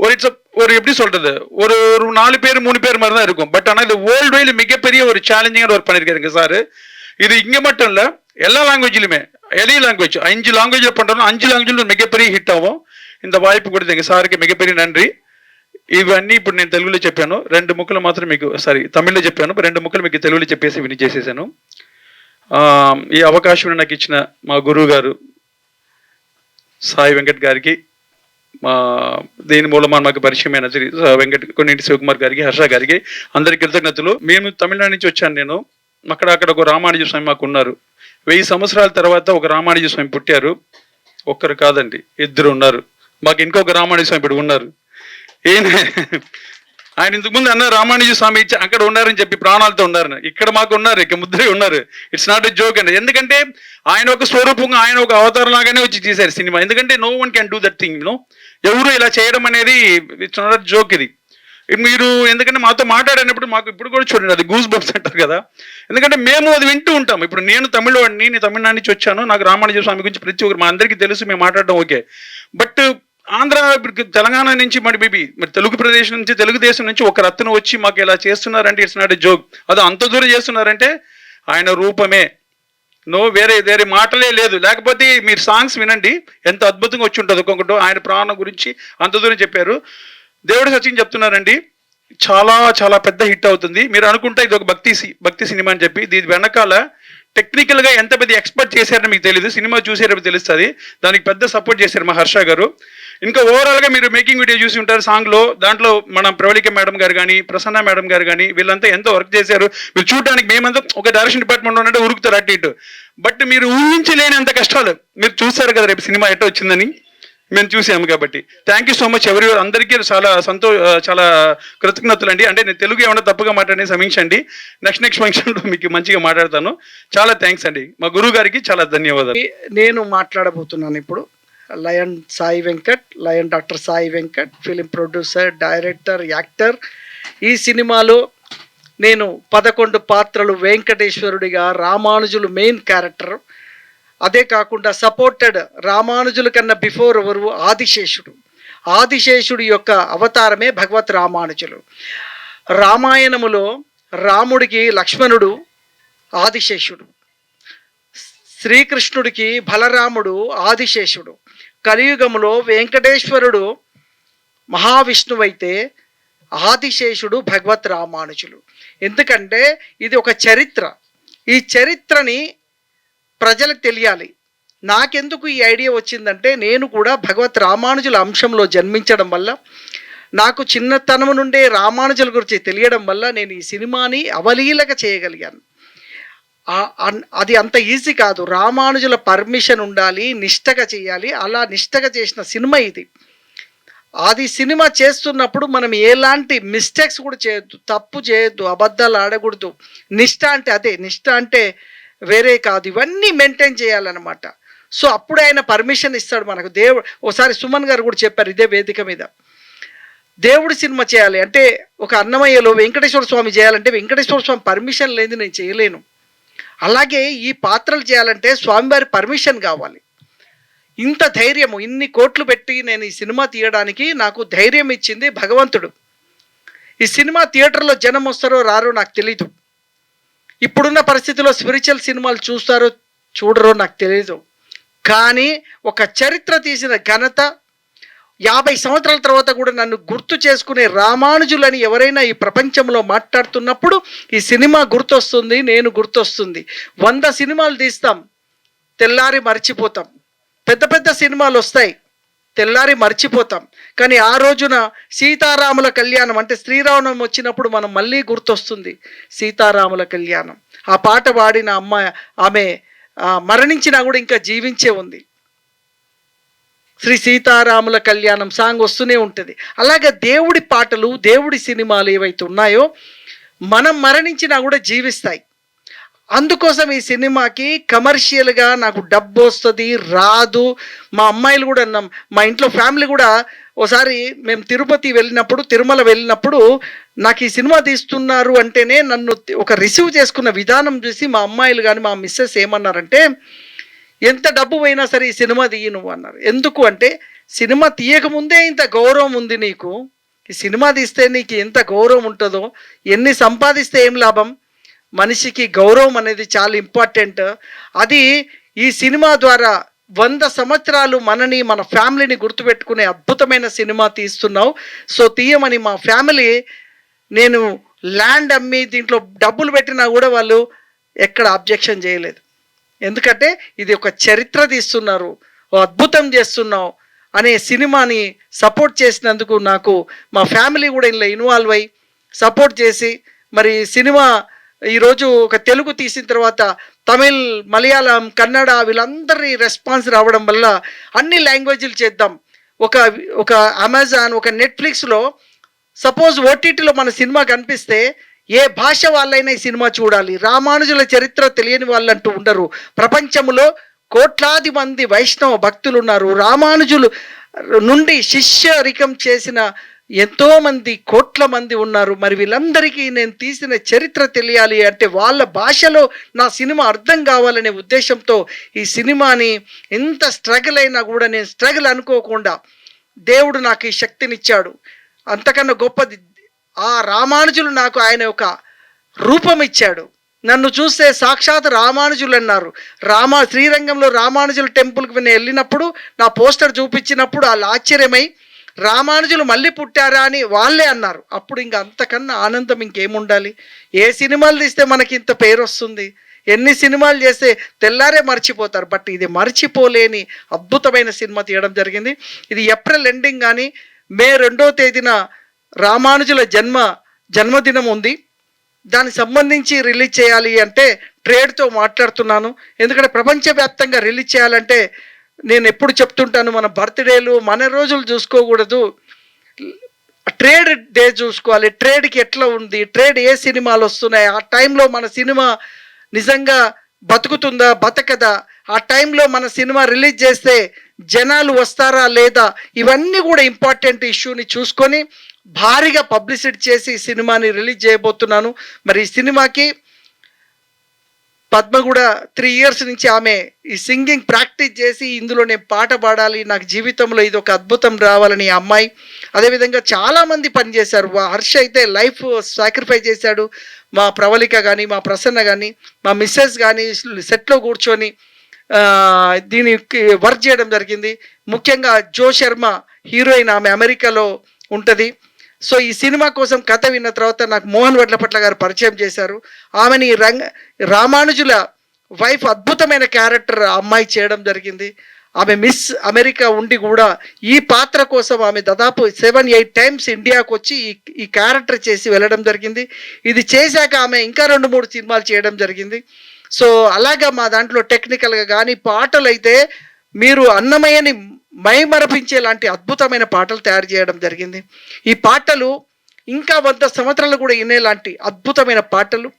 Speaker 10: ஒரு எப்படி சொல்றது, ஒரு 4 பேர் 3 பேர் மாதிரி தான் இருக்கும். பட் ஆனால் இது வேர்ல்டு வைடு மிகப்பெரிய ஒரு சேலஞ்சிங்கான ஒர்க் பண்ணியிருக்காருங்க சார். இது இங்க மட்டும் இல்ல, எல்லா லாங்குவேஜ்லயுமே, எனி லாங்குவேஜ் 5 லாங்குவேஜ்ல பண்றோம், 5 லாங்குவேஜ்ல மிகப்பெரிய హిట్ ஆகும். இந்த వాய்పు கொடுத்தீங்க సార్కి మిగపరి నండి. ఇవన్నీ ఇప్పుడు నేను తెలుగులో చెప్పాను, 2 ముక్కలు మాత్రం మీకు తమిళ్లో చెప్పాను, 2 ముక్కలు మీకు తెలుగులో చెప్పేసి విని చేసేసాను. ఈ అవకాశం నాకు ఇచ్చిన మా గురువు గారు సాయి వెంకట్ గారికి, మా దీని మూలమా మాకు పరిచయమైన శ్రీ వెంకట్ కొన్నింటి శివకుమార్ గారికి, హర్ష గారికి అందరికి కృతజ్ఞతలు. మేము తమిళనాడు నుంచి వచ్చాను నేను. అక్కడ ఒక రామానుజ స్వామి మాకు ఉన్నారు. 1000 సంవత్సరాల తర్వాత ఒక రామానుజ స్వామి పుట్టారు. ఒక్కరు కాదండి, 2 ఉన్నారు. మాకు ఇంకొక రామానుజ స్వామి ఇప్పుడు ఉన్నారు. ఆయన ఇంతకుముందు అన్న రామానుజ స్వామి అక్కడ ఉన్నారని చెప్పి ప్రాణాలతో ఉన్నారు. ఇక్కడ మాకు ఉన్నారు, ఇక ముద్రే ఉన్నారు. ఇట్స్ నాట్ ఎ జోక్ అండి. ఎందుకంటే ఆయన ఒక స్వరూపంగా, ఆయన ఒక అవతారం లాగానే వచ్చి చేశారు సినిమా. ఎందుకంటే no one can do that thing. ఎవరు ఇలా చేయడం అనేది ఇట్స్ నాట్ జోక్. ఇది మీరు ఎందుకంటే మాతో మాట్లాడినప్పుడు మాకు ఇప్పుడు కూడా చూడండి, అది గూస్ బంప్స్ అంటారు కదా. ఎందుకంటే మేము అది వింటూ ఉంటాం. ఇప్పుడు నేను తమిళవాడిని, నేను తమిళనాడు నుంచి వచ్చాను, నాకు రామానుజ స్వామి గురించి ప్రతి ఒక్కరు మా అందరికీ తెలుసు, మేము మాట్లాడడం ఓకే. బట్ ఆంధ్ర, తెలంగాణ నుంచి మరి తెలుగు ప్రదేశం నుంచి, తెలుగుదేశం నుంచి ఒక రత్న వచ్చి మాకు ఇలా చేస్తున్నారంటే ఇట్స్ నాట్ ఎ జోక్. అది అంత దూరం చేస్తున్నారంటే ఆయన రూపమే, వేరే మాటలే లేదు. లేకపోతే మీరు సాంగ్స్ వినండి, ఎంత అద్భుతంగా వచ్చి ఉంటుంది. ఒక్కొక్కటి ఆయన ప్రాణం గురించి అంత దూరం చెప్పారు. దేవుడు సత్యం చెప్తున్నారండి, చాలా చాలా పెద్ద హిట్ అవుతుంది. మీరు అనుకుంటే ఇది ఒక భక్తి సినిమా అని చెప్పి, దీని వెనకాల టెక్నికల్గా ఎంత పెద్ద ఎక్స్పర్ట్ చేశారని మీకు తెలియదు, సినిమా చూసేటప్పుడు తెలుస్తుంది. దానికి పెద్ద సపోర్ట్ చేశారు మా హర్ష గారు. ఇంకా ఓవరాల్గా మీరు మేకింగ్ వీడియో చూసి ఉంటారు సాంగ్లో. దాంట్లో మన ప్రవళిక మేడం గారు కానీ, ప్రసన్న మేడం గారు కానీ, వీళ్ళంతా ఎంతో వర్క్ చేశారు. మీరు చూడడానికి మేమంతా ఒక డైరెక్షన్ డిపార్ట్మెంట్ ఉన్నట్టు ఉరుకుతారు అటు ఇటు. బట్ మీరు ఊహించలేని అంత కష్టాలు మీరు చూస్తారు కదా రేపు సినిమా ఎట్లా వచ్చిందని. మేము చూసాము కాబట్టి థ్యాంక్ యూ సో మచ్ ఎవరి అందరికీ చాలా కృతజ్ఞతలు అండి. అంటే నేను తెలుగు ఏమైనా తప్పుగా మాట్లాడి సమీక్షండి, నెక్స్ట్ ఫంక్షన్లో మీకు మంచిగా మాట్లాడతాను. చాలా థ్యాంక్స్ అండి. మా గురువు గారికి చాలా ధన్యవాదాలు.
Speaker 1: నేను మాట్లాడబోతున్నాను ఇప్పుడు. Lion Sai Venkat, lion doctor Sai Venkat, film producer, director, actor. ఈ సినిమాలో నేను 11 పాత్రలు, వెంకటేశ్వరుడిగా, రామానుజులు మెయిన్ క్యారెక్టర్. అదే కాకుండా సపోర్టెడ్ రామానుజుల కన్నా బిఫోర్ ఎవరు, ఆదిశేషుడి యొక్క అవతారమే భగవత్ రామానుజులు. రామాయణములో రాముడికి లక్ష్మణుడు ఆదిశేషుడు, శ్రీకృష్ణుడికి బలరాముడు ఆదిశేషుడు, కలియుగములో వెంకటేశ్వరుడు మహావిష్ణువైతే ఆదిశేషుడు భగవత్ రామానుజులు. ఎందుకంటే ఇది ఒక చరిత్ర. ఈ చరిత్రని ప్రజలకు తెలియాలి. నాకెందుకు ఈ ఐడియా వచ్చిందంటే, నేను కూడా భగవత్ రామానుజుల అంశంలో జన్మించడం వల్ల, నాకు చిన్నతనం నుండే రామానుజుల గురించి తెలియడం వల్ల నేను ఈ సినిమాని అవలీలగా చేయగలిగాను. అది అంత ఈజీ కాదు. రామానుజుల పర్మిషన్ ఉండాలి, నిష్టగా చేయాలి. అలా నిష్టగా చేసిన సినిమా ఇది. అది సినిమా చేస్తున్నప్పుడు మనం ఎలాంటి మిస్టేక్స్ కూడా చేయొద్దు, తప్పు చేయొద్దు, అబద్ధాలు ఆడకూడదు. నిష్ట అంటే అదే, నిష్ట అంటే వేరే కాదు, ఇవన్నీ మెయింటైన్ చేయాలన్నమాట. సో అప్పుడు ఆయన పర్మిషన్ ఇస్తాడు మనకు. ఓసారి సుమన్ గారు కూడా చెప్పారు ఇదే వేదిక మీద, దేవుడి సినిమా చేయాలి అంటే ఒక అన్నమయ్యలో వెంకటేశ్వర స్వామి చేయాలంటే వెంకటేశ్వర స్వామి పర్మిషన్ లేదు, నేను చేయలేను. అలాగే ఈ పాత్రలు చేయాలంటే స్వామివారి పర్మిషన్ కావాలి. ఇంత ధైర్యము, ఇన్ని కోట్లు పెట్టి నేను ఈ సినిమా తీయడానికి నాకు ధైర్యం ఇచ్చింది భగవంతుడు. ఈ సినిమా థియేటర్లో జనం వస్తారో రారో నాకు తెలీదు. ఇప్పుడున్న పరిస్థితిలో స్పిరిచువల్ సినిమాలు చూస్తారో చూడరో నాకు తెలీదు. కానీ ఒక చరిత్ర తీసిన ఘనత, 50 సంవత్సరాల తర్వాత కూడా నన్ను గుర్తు చేసుకునే రామానుజులని ఎవరైనా ఈ ప్రపంచంలో మాట్లాడుతున్నప్పుడు ఈ సినిమా గుర్తొస్తుంది, నేను గుర్తొస్తుంది. 100 సినిమాలు తీస్తాం, తెల్లారి మర్చిపోతాం. పెద్ద పెద్ద సినిమాలు వస్తాయి, తెల్లారి మర్చిపోతాం. కానీ ఆ రోజున సీతారాముల కళ్యాణం అంటే శ్రీరామనవమి వచ్చినప్పుడు మనం మళ్ళీ గుర్తొస్తుంది సీతారాముల కళ్యాణం. ఆ పాట పాడిన ఆమె మరణించినా కూడా ఇంకా జీవించే ఉంది. శ్రీ సీతారాముల కళ్యాణం సాంగ్ వస్తూనే ఉంటుంది. అలాగే దేవుడి పాటలు, దేవుడి సినిమాలు ఏవైతే ఉన్నాయో మనం మరణించినా కూడా జీవిస్తాయి. అందుకోసం ఈ సినిమాకి కమర్షియల్గా నాకు డబ్బు వస్తుంది రాదు. మా అమ్మాయిలు కూడా అన్నాం, మా ఇంట్లో ఫ్యామిలీ కూడా ఓసారి మేము తిరుపతి వెళ్ళినప్పుడు, తిరుమల వెళ్ళినప్పుడు నాకు ఈ సినిమా తీస్తున్నారు అంటేనే నన్ను ఒక రిసీవ్ చేసుకున్న విధానం చూసి మా అమ్మాయిలు కానీ మా మిస్సెస్ ఏమన్నారంటే, ఎంత డబ్బు పోయినా సరే ఈ సినిమా తీయ నువ్వు అన్నారు. ఎందుకు అంటే సినిమా తీయకముందే ఇంత గౌరవం ఉంది నీకు, ఈ సినిమా తీస్తే నీకు ఎంత గౌరవం ఉంటుందో, ఎన్ని సంపాదిస్తే ఏం లాభం, మనిషికి గౌరవం అనేది చాలా ఇంపార్టెంట్. అది ఈ సినిమా ద్వారా 100 సంవత్సరాలు మనని, మన ఫ్యామిలీని గుర్తుపెట్టుకునే అద్భుతమైన సినిమా తీస్తున్నావు. సో తీయమని మా ఫ్యామిలీ, నేను ల్యాండ్ అమ్మి దీంట్లో డబ్బులు పెట్టినా కూడా వాళ్ళు ఎక్కడ అబ్జెక్షన్ చేయలేదు. ఎందుకంటే ఇది ఒక చరిత్ర తీస్తున్నారు, ఓ అద్భుతం చేస్తున్నావు అనే సినిమాని సపోర్ట్ చేసినందుకు నాకు మా ఫ్యామిలీ కూడా ఇందులో ఇన్వాల్వ్ అయ్యి సపోర్ట్ చేసి, మరి సినిమా ఈరోజు ఒక తెలుగు తీసిన తర్వాత తమిళ్, మలయాళం, కన్నడ వీళ్ళందరి రెస్పాన్స్ రావడం వల్ల అన్ని లాంగ్వేజ్లు చేద్దాం. ఒక అమెజాన్, ఒక నెట్ఫ్లిక్స్లో సపోజ్ ఓటీటీలో మన సినిమా కనిపిస్తే ఏ భాష వాళ్ళైనా ఈ సినిమా చూడాలి. రామానుజుల చరిత్ర తెలియని వాళ్ళంటూ ఉండరు. ప్రపంచంలో కోట్లాది మంది వైష్ణవ భక్తులు ఉన్నారు. రామానుజులు నుండి శిష్యరికం చేసిన ఎంతోమంది, కోట్ల మంది ఉన్నారు. మరి వీళ్ళందరికీ నేను తీసిన చరిత్ర తెలియాలి అంటే వాళ్ళ భాషలో నా సినిమా అర్థం కావాలనే ఉద్దేశంతో ఈ సినిమాని ఎంత స్ట్రగుల్ అయినా కూడా నేను స్ట్రగుల్ అనుకోకుండా దేవుడు నాకు ఈ శక్తినిచ్చాడు. అంతకన్నా గొప్పది ఆ రామానుజులు నాకు ఆయన ఒక రూపం ఇచ్చాడు. నన్ను చూస్తే సాక్షాత్ రామానుజులు అన్నారు. శ్రీరంగంలో రామానుజుల టెంపుల్కి నేను వెళ్ళినప్పుడు నా పోస్టర్ చూపించినప్పుడు వాళ్ళు ఆశ్చర్యమై రామానుజులు మళ్ళీ పుట్టారా అని వాళ్ళే అన్నారు. అప్పుడు ఇంకా అంతకన్నా ఆనందం ఇంకేముండాలి. ఏ సినిమాలు తీస్తే మనకి ఇంత పేరు వస్తుంది, ఎన్ని సినిమాలు చేస్తే తెల్లారే మర్చిపోతారు. బట్ ఇది మర్చిపోలేని అద్భుతమైన సినిమా తీయడం జరిగింది. ఇది ఏప్రిల్ ఎండింగ్ కానీ మే 2వ తేదీన రామానుజుల జన్మదినం ఉంది. దానికి సంబంధించి రిలీజ్ చేయాలి అంటే ట్రేడ్తో మాట్లాడుతున్నాను. ఎందుకంటే ప్రపంచవ్యాప్తంగా రిలీజ్ చేయాలంటే నేను ఎప్పుడు చెప్తుంటాను, మన బర్త్డేలు, మన రోజులు చూసుకోకూడదు, ట్రేడ్ డే చూసుకోవాలి. ట్రేడ్కి ఎట్లా ఉంది, ట్రేడ్ ఏ సినిమాలు వస్తున్నాయి, ఆ టైంలో మన సినిమా నిజంగా బతుకుతుందా బతకదా, ఆ టైంలో మన సినిమా రిలీజ్ చేస్తే జనాలు వస్తారా లేదా, ఇవన్నీ కూడా ఇంపార్టెంట్ ఇష్యూని చూసుకొని భారీగా పబ్లిసిటీ చేసి ఈ సినిమాని రిలీజ్ చేయబోతున్నాను. మరి ఈ సినిమాకి పద్మ కూడా 3 years నుంచి ఆమె ఈ సింగింగ్ ప్రాక్టీస్ చేసి ఇందులో నేను పాట పాడాలి, నాకు జీవితంలో ఇది ఒక అద్భుతం రావాలని అమ్మాయి. అదేవిధంగా చాలామంది పనిచేశారు. హర్ష అయితే లైఫ్ సాక్రిఫైస్ చేశాడు. మా ప్రవళిక కానీ, మా ప్రసన్న కానీ, మా మిస్సెస్ కానీ సెట్లో కూర్చొని దీనికి వర్క్ చేయడం జరిగింది. ముఖ్యంగా జో శర్మ హీరోయిన్, ఆమె అమెరికాలో ఉంటుంది. సో ఈ సినిమా కోసం కథ విన్న తర్వాత నాకు మోహన్ వడ్లపట్ల గారు పరిచయం చేశారు. ఆమెని రామానుజుల వైఫ్, అద్భుతమైన క్యారెక్టర్ అమ్మాయి చేయడం జరిగింది. ఆమె మిస్ అమెరికా ఉండి కూడా ఈ పాత్ర కోసం ఆమె దాదాపు 7-8 times ఇండియాకు వచ్చి ఈ క్యారెక్టర్ చేసి వెళ్ళడం జరిగింది. ఇది చేశాక ఆమె ఇంకా 2-3 సినిమాలు చేయడం జరిగింది. సో అలాగా మా దాంట్లో టెక్నికల్గా కానీ పాటలు అయితే మీరు అన్నమయ్యని మైమరపించేలాంటి అద్భుతమైన పాటలు తయారు చేయడం జరిగింది. ఈ పాటలు ఇంకా 100 సంవత్సరాలు కూడా వినేలాంటి అద్భుతమైన పాటలు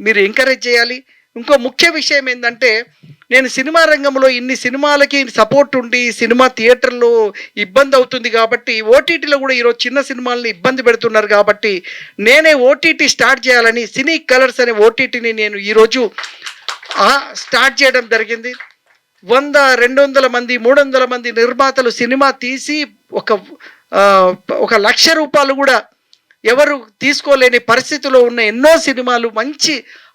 Speaker 1: మీరు ఎంకరేజ్ చేయాలి. ఇంకో ముఖ్య విషయం ఏంటంటే, నేను సినిమా రంగంలో ఇన్ని సినిమాలకి సపోర్ట్ ఉండి సినిమా థియేటర్లో ఇబ్బంది అవుతుంది కాబట్టి, ఓటీటీలో కూడా ఈరోజు చిన్న సినిమాలని ఇబ్బంది పెడుతున్నారు కాబట్టి, నేనే ఓటీటీ స్టార్ట్ చేయాలని సినీ కలర్స్ అనే ఓటీటీని నేను ఈరోజు స్టార్ట్ చేయడం జరిగింది. 100, 200 మంది, 300 మంది నిర్మాతలు సినిమా తీసి ఒక 1,00,000 రూపాయలు కూడా ఎవరు తీసుకోలేని పరిస్థితిలో ఉన్న ఎన్నో సినిమాలు, మంచి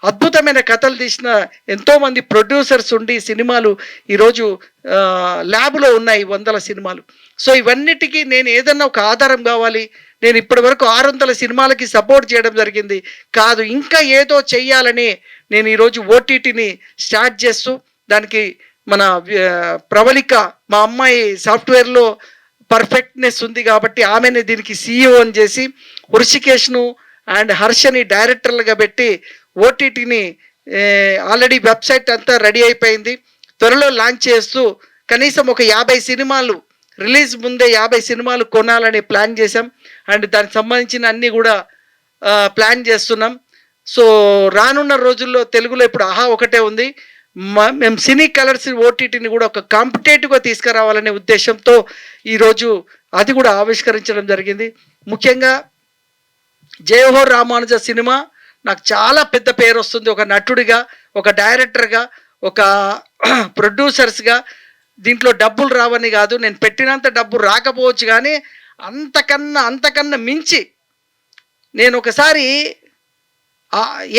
Speaker 1: అద్భుతమైన కథలు తీసిన ఎంతోమంది ప్రొడ్యూసర్స్ ఉండి సినిమాలు ఈరోజు ల్యాబ్లో ఉన్నాయి 100 సినిమాలు. సో ఇవన్నిటికీ నేను ఏదన్నా ఒక ఆధారం కావాలి. నేను ఇప్పటి వరకు 600 సినిమాలకి సపోర్ట్ చేయడం జరిగింది కాదు, ఇంకా ఏదో చెయ్యాలని నేను ఈరోజు ఓటీటీని స్టార్ట్ చేస్తూ, దానికి మన ప్రవళిక మా అమ్మాయి సాఫ్ట్వేర్లో పర్ఫెక్ట్నెస్ ఉంది కాబట్టి ఆమెని దీనికి CEO అని చేసి, హృషికేష్ను అండ్ హర్షని డైరెక్టర్లుగా పెట్టి ఓటీటీని ఆల్రెడీ వెబ్సైట్ అంతా రెడీ అయిపోయింది. త్వరలో లాంచ్ చేస్తూ కనీసం ఒక 50 సినిమాలు రిలీజ్ ముందే 50 సినిమాలు కొనాలని ప్లాన్ చేసాం. అండ్ దానికి సంబంధించిన అన్నీ కూడా ప్లాన్ చేస్తున్నాం. సో రానున్న రోజుల్లో తెలుగులో ఇప్పుడు ఆహా ఒకటే ఉంది, మేము సినీ కలర్స్ ఓటీటీని కూడా ఒక కాంపిటేటివ్గా తీసుకురావాలనే ఉద్దేశంతో ఈరోజు అది కూడా ఆవిష్కరించడం జరిగింది. ముఖ్యంగా జయహో రామానుజ సినిమా నాకు చాలా పెద్ద పేరు వస్తుంది, ఒక నటుడిగా, ఒక డైరెక్టర్గా, ఒక ప్రొడ్యూసర్స్గా. దీంట్లో డబ్బులు రావని కాదు, నేను పెట్టినంత డబ్బు రాకపోవచ్చు, కానీ అంతకన్నా మించి నేను ఒకసారి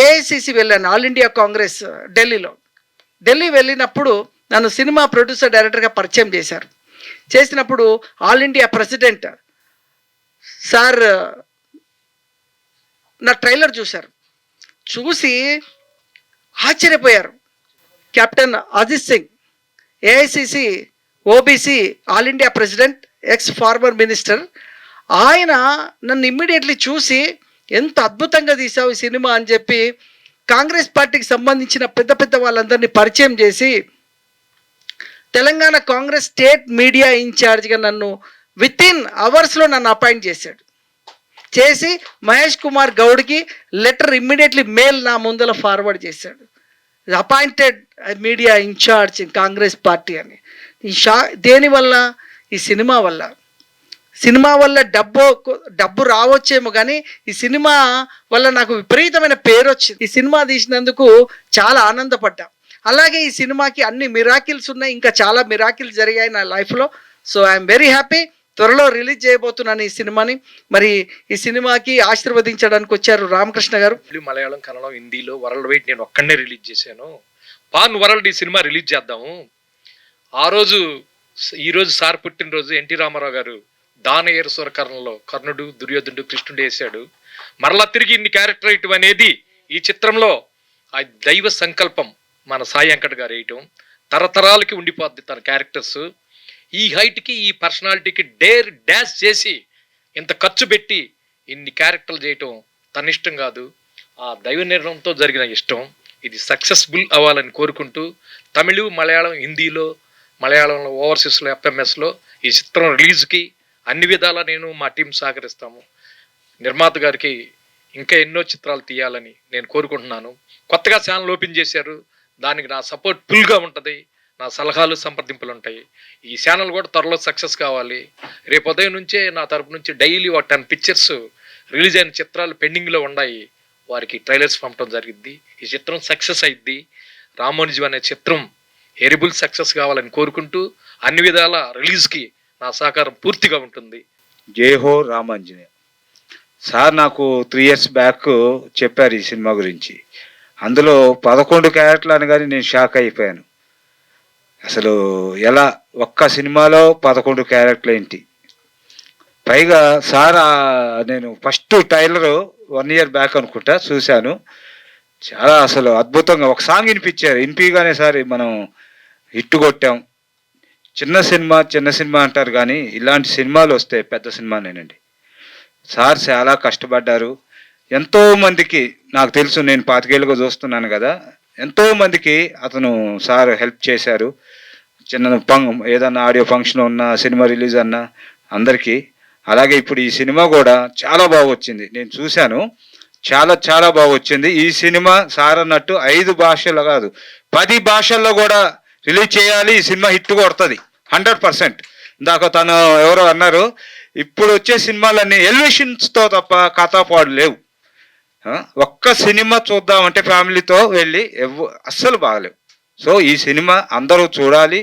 Speaker 1: ఏఐసిసి వెళ్ళాను, ఆల్ ఇండియా కాంగ్రెస్ ఢిల్లీ వెళ్ళినప్పుడు నన్ను సినిమా ప్రొడ్యూసర్ డైరెక్టర్గా పరిచయం చేశారు. చేసినప్పుడు ఆల్ ఇండియా ప్రెసిడెంట్ సార్ నా ట్రైలర్ చూశారు, చూసి ఆశ్చర్యపోయారు. Captain Ajit Singh, AICC OBC all India president, ex former minister, ఆయన నన్ను ఇమ్మీడియట్లీ చూసి ఎంత అద్భుతంగా తీసావు ఈ సినిమా అని చెప్పి కాంగ్రెస్ పార్టీకి సంబంధించిన పెద్ద వాళ్ళందరినీ పరిచయం చేసి తెలంగాణ కాంగ్రెస్ స్టేట్ మీడియా ఇన్ఛార్జ్గా నన్ను వితిన్ అవర్స్లో నన్ను అపాయింట్ చేసి మహేష్ కుమార్ గౌడ్కి లెటర్ ఇమ్మీడియట్లీ మెయిల్ నా ముందర ఫార్వర్డ్ చేశాడు, appointed media incharge Congress party అని. దేనివల్ల? ఈ సినిమా వల్ల డబ్బు రావచ్చేమో, కానీ ఈ సినిమా వల్ల నాకు విపరీతమైన పేరు వచ్చింది. ఈ సినిమా తీసినందుకు చాలా ఆనందపడ్డా. అలాగే ఈ సినిమాకి అన్ని మిరాకిల్స్ ఉన్నాయి, ఇంకా చాలా మిరాకిల్స్ జరిగాయి నా లైఫ్లో. So I'm very happy. త్వరలో రిలీజ్ చేయబోతున్నాను ఈ సినిమాని. మరి ఈ సినిమాకి ఆశీర్వదించడానికి వచ్చారు రామకృష్ణ గారు.
Speaker 11: మలయాళం, కన్నడం, హిందీలో వరల్డ్ వైడ్ నేను ఒక్కడనే రిలీజ్ చేశాను. పాన్ వరల్డ్ ఈ సినిమా రిలీజ్ చేద్దాము. ఈరోజు సార్ పుట్టినరోజు ఎన్టీ రామారావు గారు దానయేరు సూరకర్ణంలో కర్ణుడు, దుర్యోధనుడు, కృష్ణుడు వేశాడు. మరలా తిరిగి ఇన్ని క్యారెక్టర్ వేయటం అనేది ఈ చిత్రంలో ఆ దైవ సంకల్పం. మన సాయి వెంకట్ గారు వేయటం తరతరాలకి ఉండిపోద్ది తన క్యారెక్టర్స్. ఈ హైట్కి, ఈ పర్సనాలిటీకి డాష్ చేసి ఇంత ఖర్చు పెట్టి ఇన్ని క్యారెక్టర్లు చేయటం తన ఇష్టం కాదు, ఆ దైవ నిర్ణయంతో జరిగిన ఇష్టం. ఇది సక్సెస్ఫుల్ అవ్వాలని కోరుకుంటూ తమిళ, మలయాళం, హిందీలో, మలయాళంలో, ఓవర్సీస్లో, FMSలో ఈ చిత్రం రిలీజ్కి అన్ని విధాలా నేను మా టీం సహకరిస్తాము. నిర్మాత గారికి ఇంకా ఎన్నో చిత్రాలు తీయాలని నేను కోరుకుంటున్నాను. కొత్తగా ఛానల్ ఓపెన్ చేశారు, దానికి నా సపోర్ట్ ఫుల్గా ఉంటుంది, నా సలహాలు సంప్రదింపులు ఉంటాయి. ఈ ఛానల్ కూడా త్వరలో సక్సెస్ కావాలి. రేపు ఉదయం నుంచే నా తరపు నుంచి డైలీ 10 పిక్చర్స్ రిలీజ్ అయిన చిత్రాలు పెండింగ్లో ఉన్నాయి, వారికి ట్రైలర్స్ పంపడం జరిగింది. ఈ చిత్రం సక్సెస్ అయింది. రామోనిజం అనే చిత్రం ఎరిబుల్ సక్సెస్ కావాలని కోరుకుంటూ అన్ని విధాల రిలీజ్కి నా సహకారం పూర్తిగా ఉంటుంది.
Speaker 12: జై హో రామాంజనేయ. సార్ నాకు 3 years బ్యాక్ చెప్పారు ఈ సినిమా గురించి. అందులో 11 క్యారెక్టర్లు అనగానే నేను షాక్ అయిపోయాను. అసలు ఎలా ఒక్క సినిమాలో 11 క్యారెక్టర్లు ఏంటి? పైగా సార్ నేను ఫస్ట్ ట్రైలర్ 1 year బ్యాక్ అనుకుంటా చూశాను. చాలా అసలు అద్భుతంగా ఒక సాంగ్ వినిపించగానే సార్ మనం హిట్ కొట్టాం. చిన్న సినిమా అంటారు, కానీ ఇలాంటి సినిమాలు వస్తే పెద్ద సినిమానేనండి. సార్ చాలా కష్టపడ్డారు. ఎంతోమందికి నాకు తెలుసు, నేను 25 ఏళ్ళుగా చూస్తున్నాను కదా, ఎంతోమందికి అతను సార్ హెల్ప్ చేశారు. ఏదన్నా ఆడియో ఫంక్షన్ ఉన్నా, సినిమా రిలీజ్ అన్నా అందరికీ. అలాగే ఇప్పుడు ఈ సినిమా కూడా చాలా బాగా వచ్చింది, నేను చూశాను. చాలా చాలా బాగా వచ్చింది ఈ సినిమా. సార్ అన్నట్టు 5 భాషల్లో కాదు 10 భాషల్లో కూడా రిలీజ్ చేయాలి. ఈ సినిమా హిట్ కొడుతుంది 100%. ఇందాక తను ఎవరో అన్నారు, ఇప్పుడు వచ్చే సినిమాలన్నీ ఎలివేషన్స్తో తప్ప కథాపాడు లేవు. ఒక్క సినిమా చూద్దామంటే ఫ్యామిలీతో వెళ్ళి అస్సలు బాగలేవు. సో ఈ సినిమా అందరూ చూడాలి.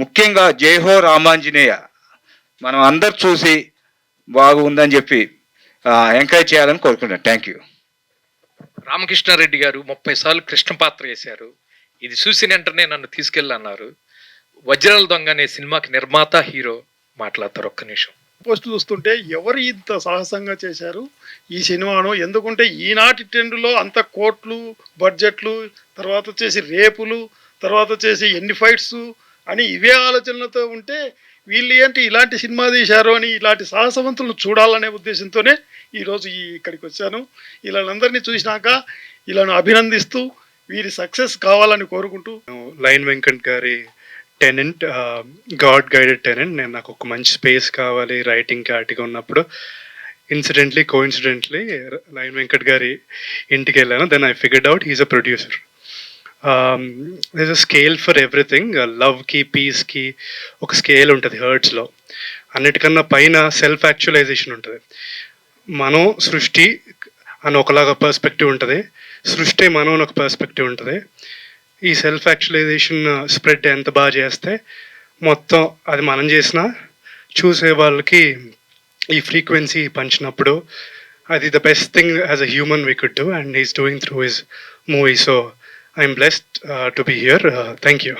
Speaker 12: ముఖ్యంగా జై హో రామాంజనేయ మనం అందరు చూసి బాగుందని చెప్పి ఎంకరేజ్ చేయాలని కోరుకుంటున్నాను. Thank you.
Speaker 11: రామకృష్ణారెడ్డి గారు 30 సార్లు కృష్ణ పాత్ర వేశారు. ఇది చూసిన వెంటనే నన్ను తీసుకెళ్ళన్నారు. వజ్రాల దొంగ అనే సినిమాకి నిర్మాత హీరో మాట్లాడతారు. ఒక్క నిమిషం.
Speaker 13: పోస్ట్ చూస్తుంటే ఎవరు ఇంత సాహసంగా చేశారు ఈ సినిమాను? ఎందుకంటే ఈనాటి ట్రెండ్లో అంత కోట్లు బడ్జెట్లు, తర్వాత వచ్చేసి రేపులు, తర్వాత వచ్చేసి ఎన్ని ఫైట్స్ అని ఇవే ఆలోచనలతో ఉంటే వీళ్ళు ఏంటి ఇలాంటి సినిమా తీశారు అని ఇలాంటి సాహసవంతులను చూడాలనే ఉద్దేశంతోనే ఈరోజు ఇక్కడికి వచ్చాను. వీళ్ళందరినీ చూసినాక వీళ్ళను అభినందిస్తూ వీరి సక్సెస్ కావాలని కోరుకుంటూ,
Speaker 14: లైన్ వెంకట్ గారి టెనెంట్, గాడ్ గైడెడ్ టెనెంట్, నేను నాకు ఒక మంచి స్పేస్ కావాలి రైటింగ్ ఆర్టిగా ఉన్నప్పుడు కోఇన్సిడెంట్లీ లైన్ వెంకట్ గారి ఇంటికి వెళ్ళాను. Then I figured out he's a producer. there's a scale for everything. లవ్కి, పీస్కి ఒక స్కేల్ ఉంటుంది హర్ట్స్లో. అన్నిటికన్నా పైన సెల్ఫ్ యాక్చువలైజేషన్ ఉంటుంది. మనం సృష్టి అని ఒకలాగా పర్స్పెక్టివ్ ఉంటుంది, సృష్టి మనం అని ఒక పర్స్పెక్టివ్ ఉంటుంది. ఈ సెల్ఫ్ యాక్చువలైజేషన్ స్ప్రెడ్ ఎంత బాగా చేస్తే మొత్తం అది మనం చేసినా చూసే వాళ్ళకి ఈ ఫ్రీక్వెన్సీ పంచినప్పుడు అది the best thing as a human we could do, and he's doing through his movie. So I'm blessed to be here. Thank you.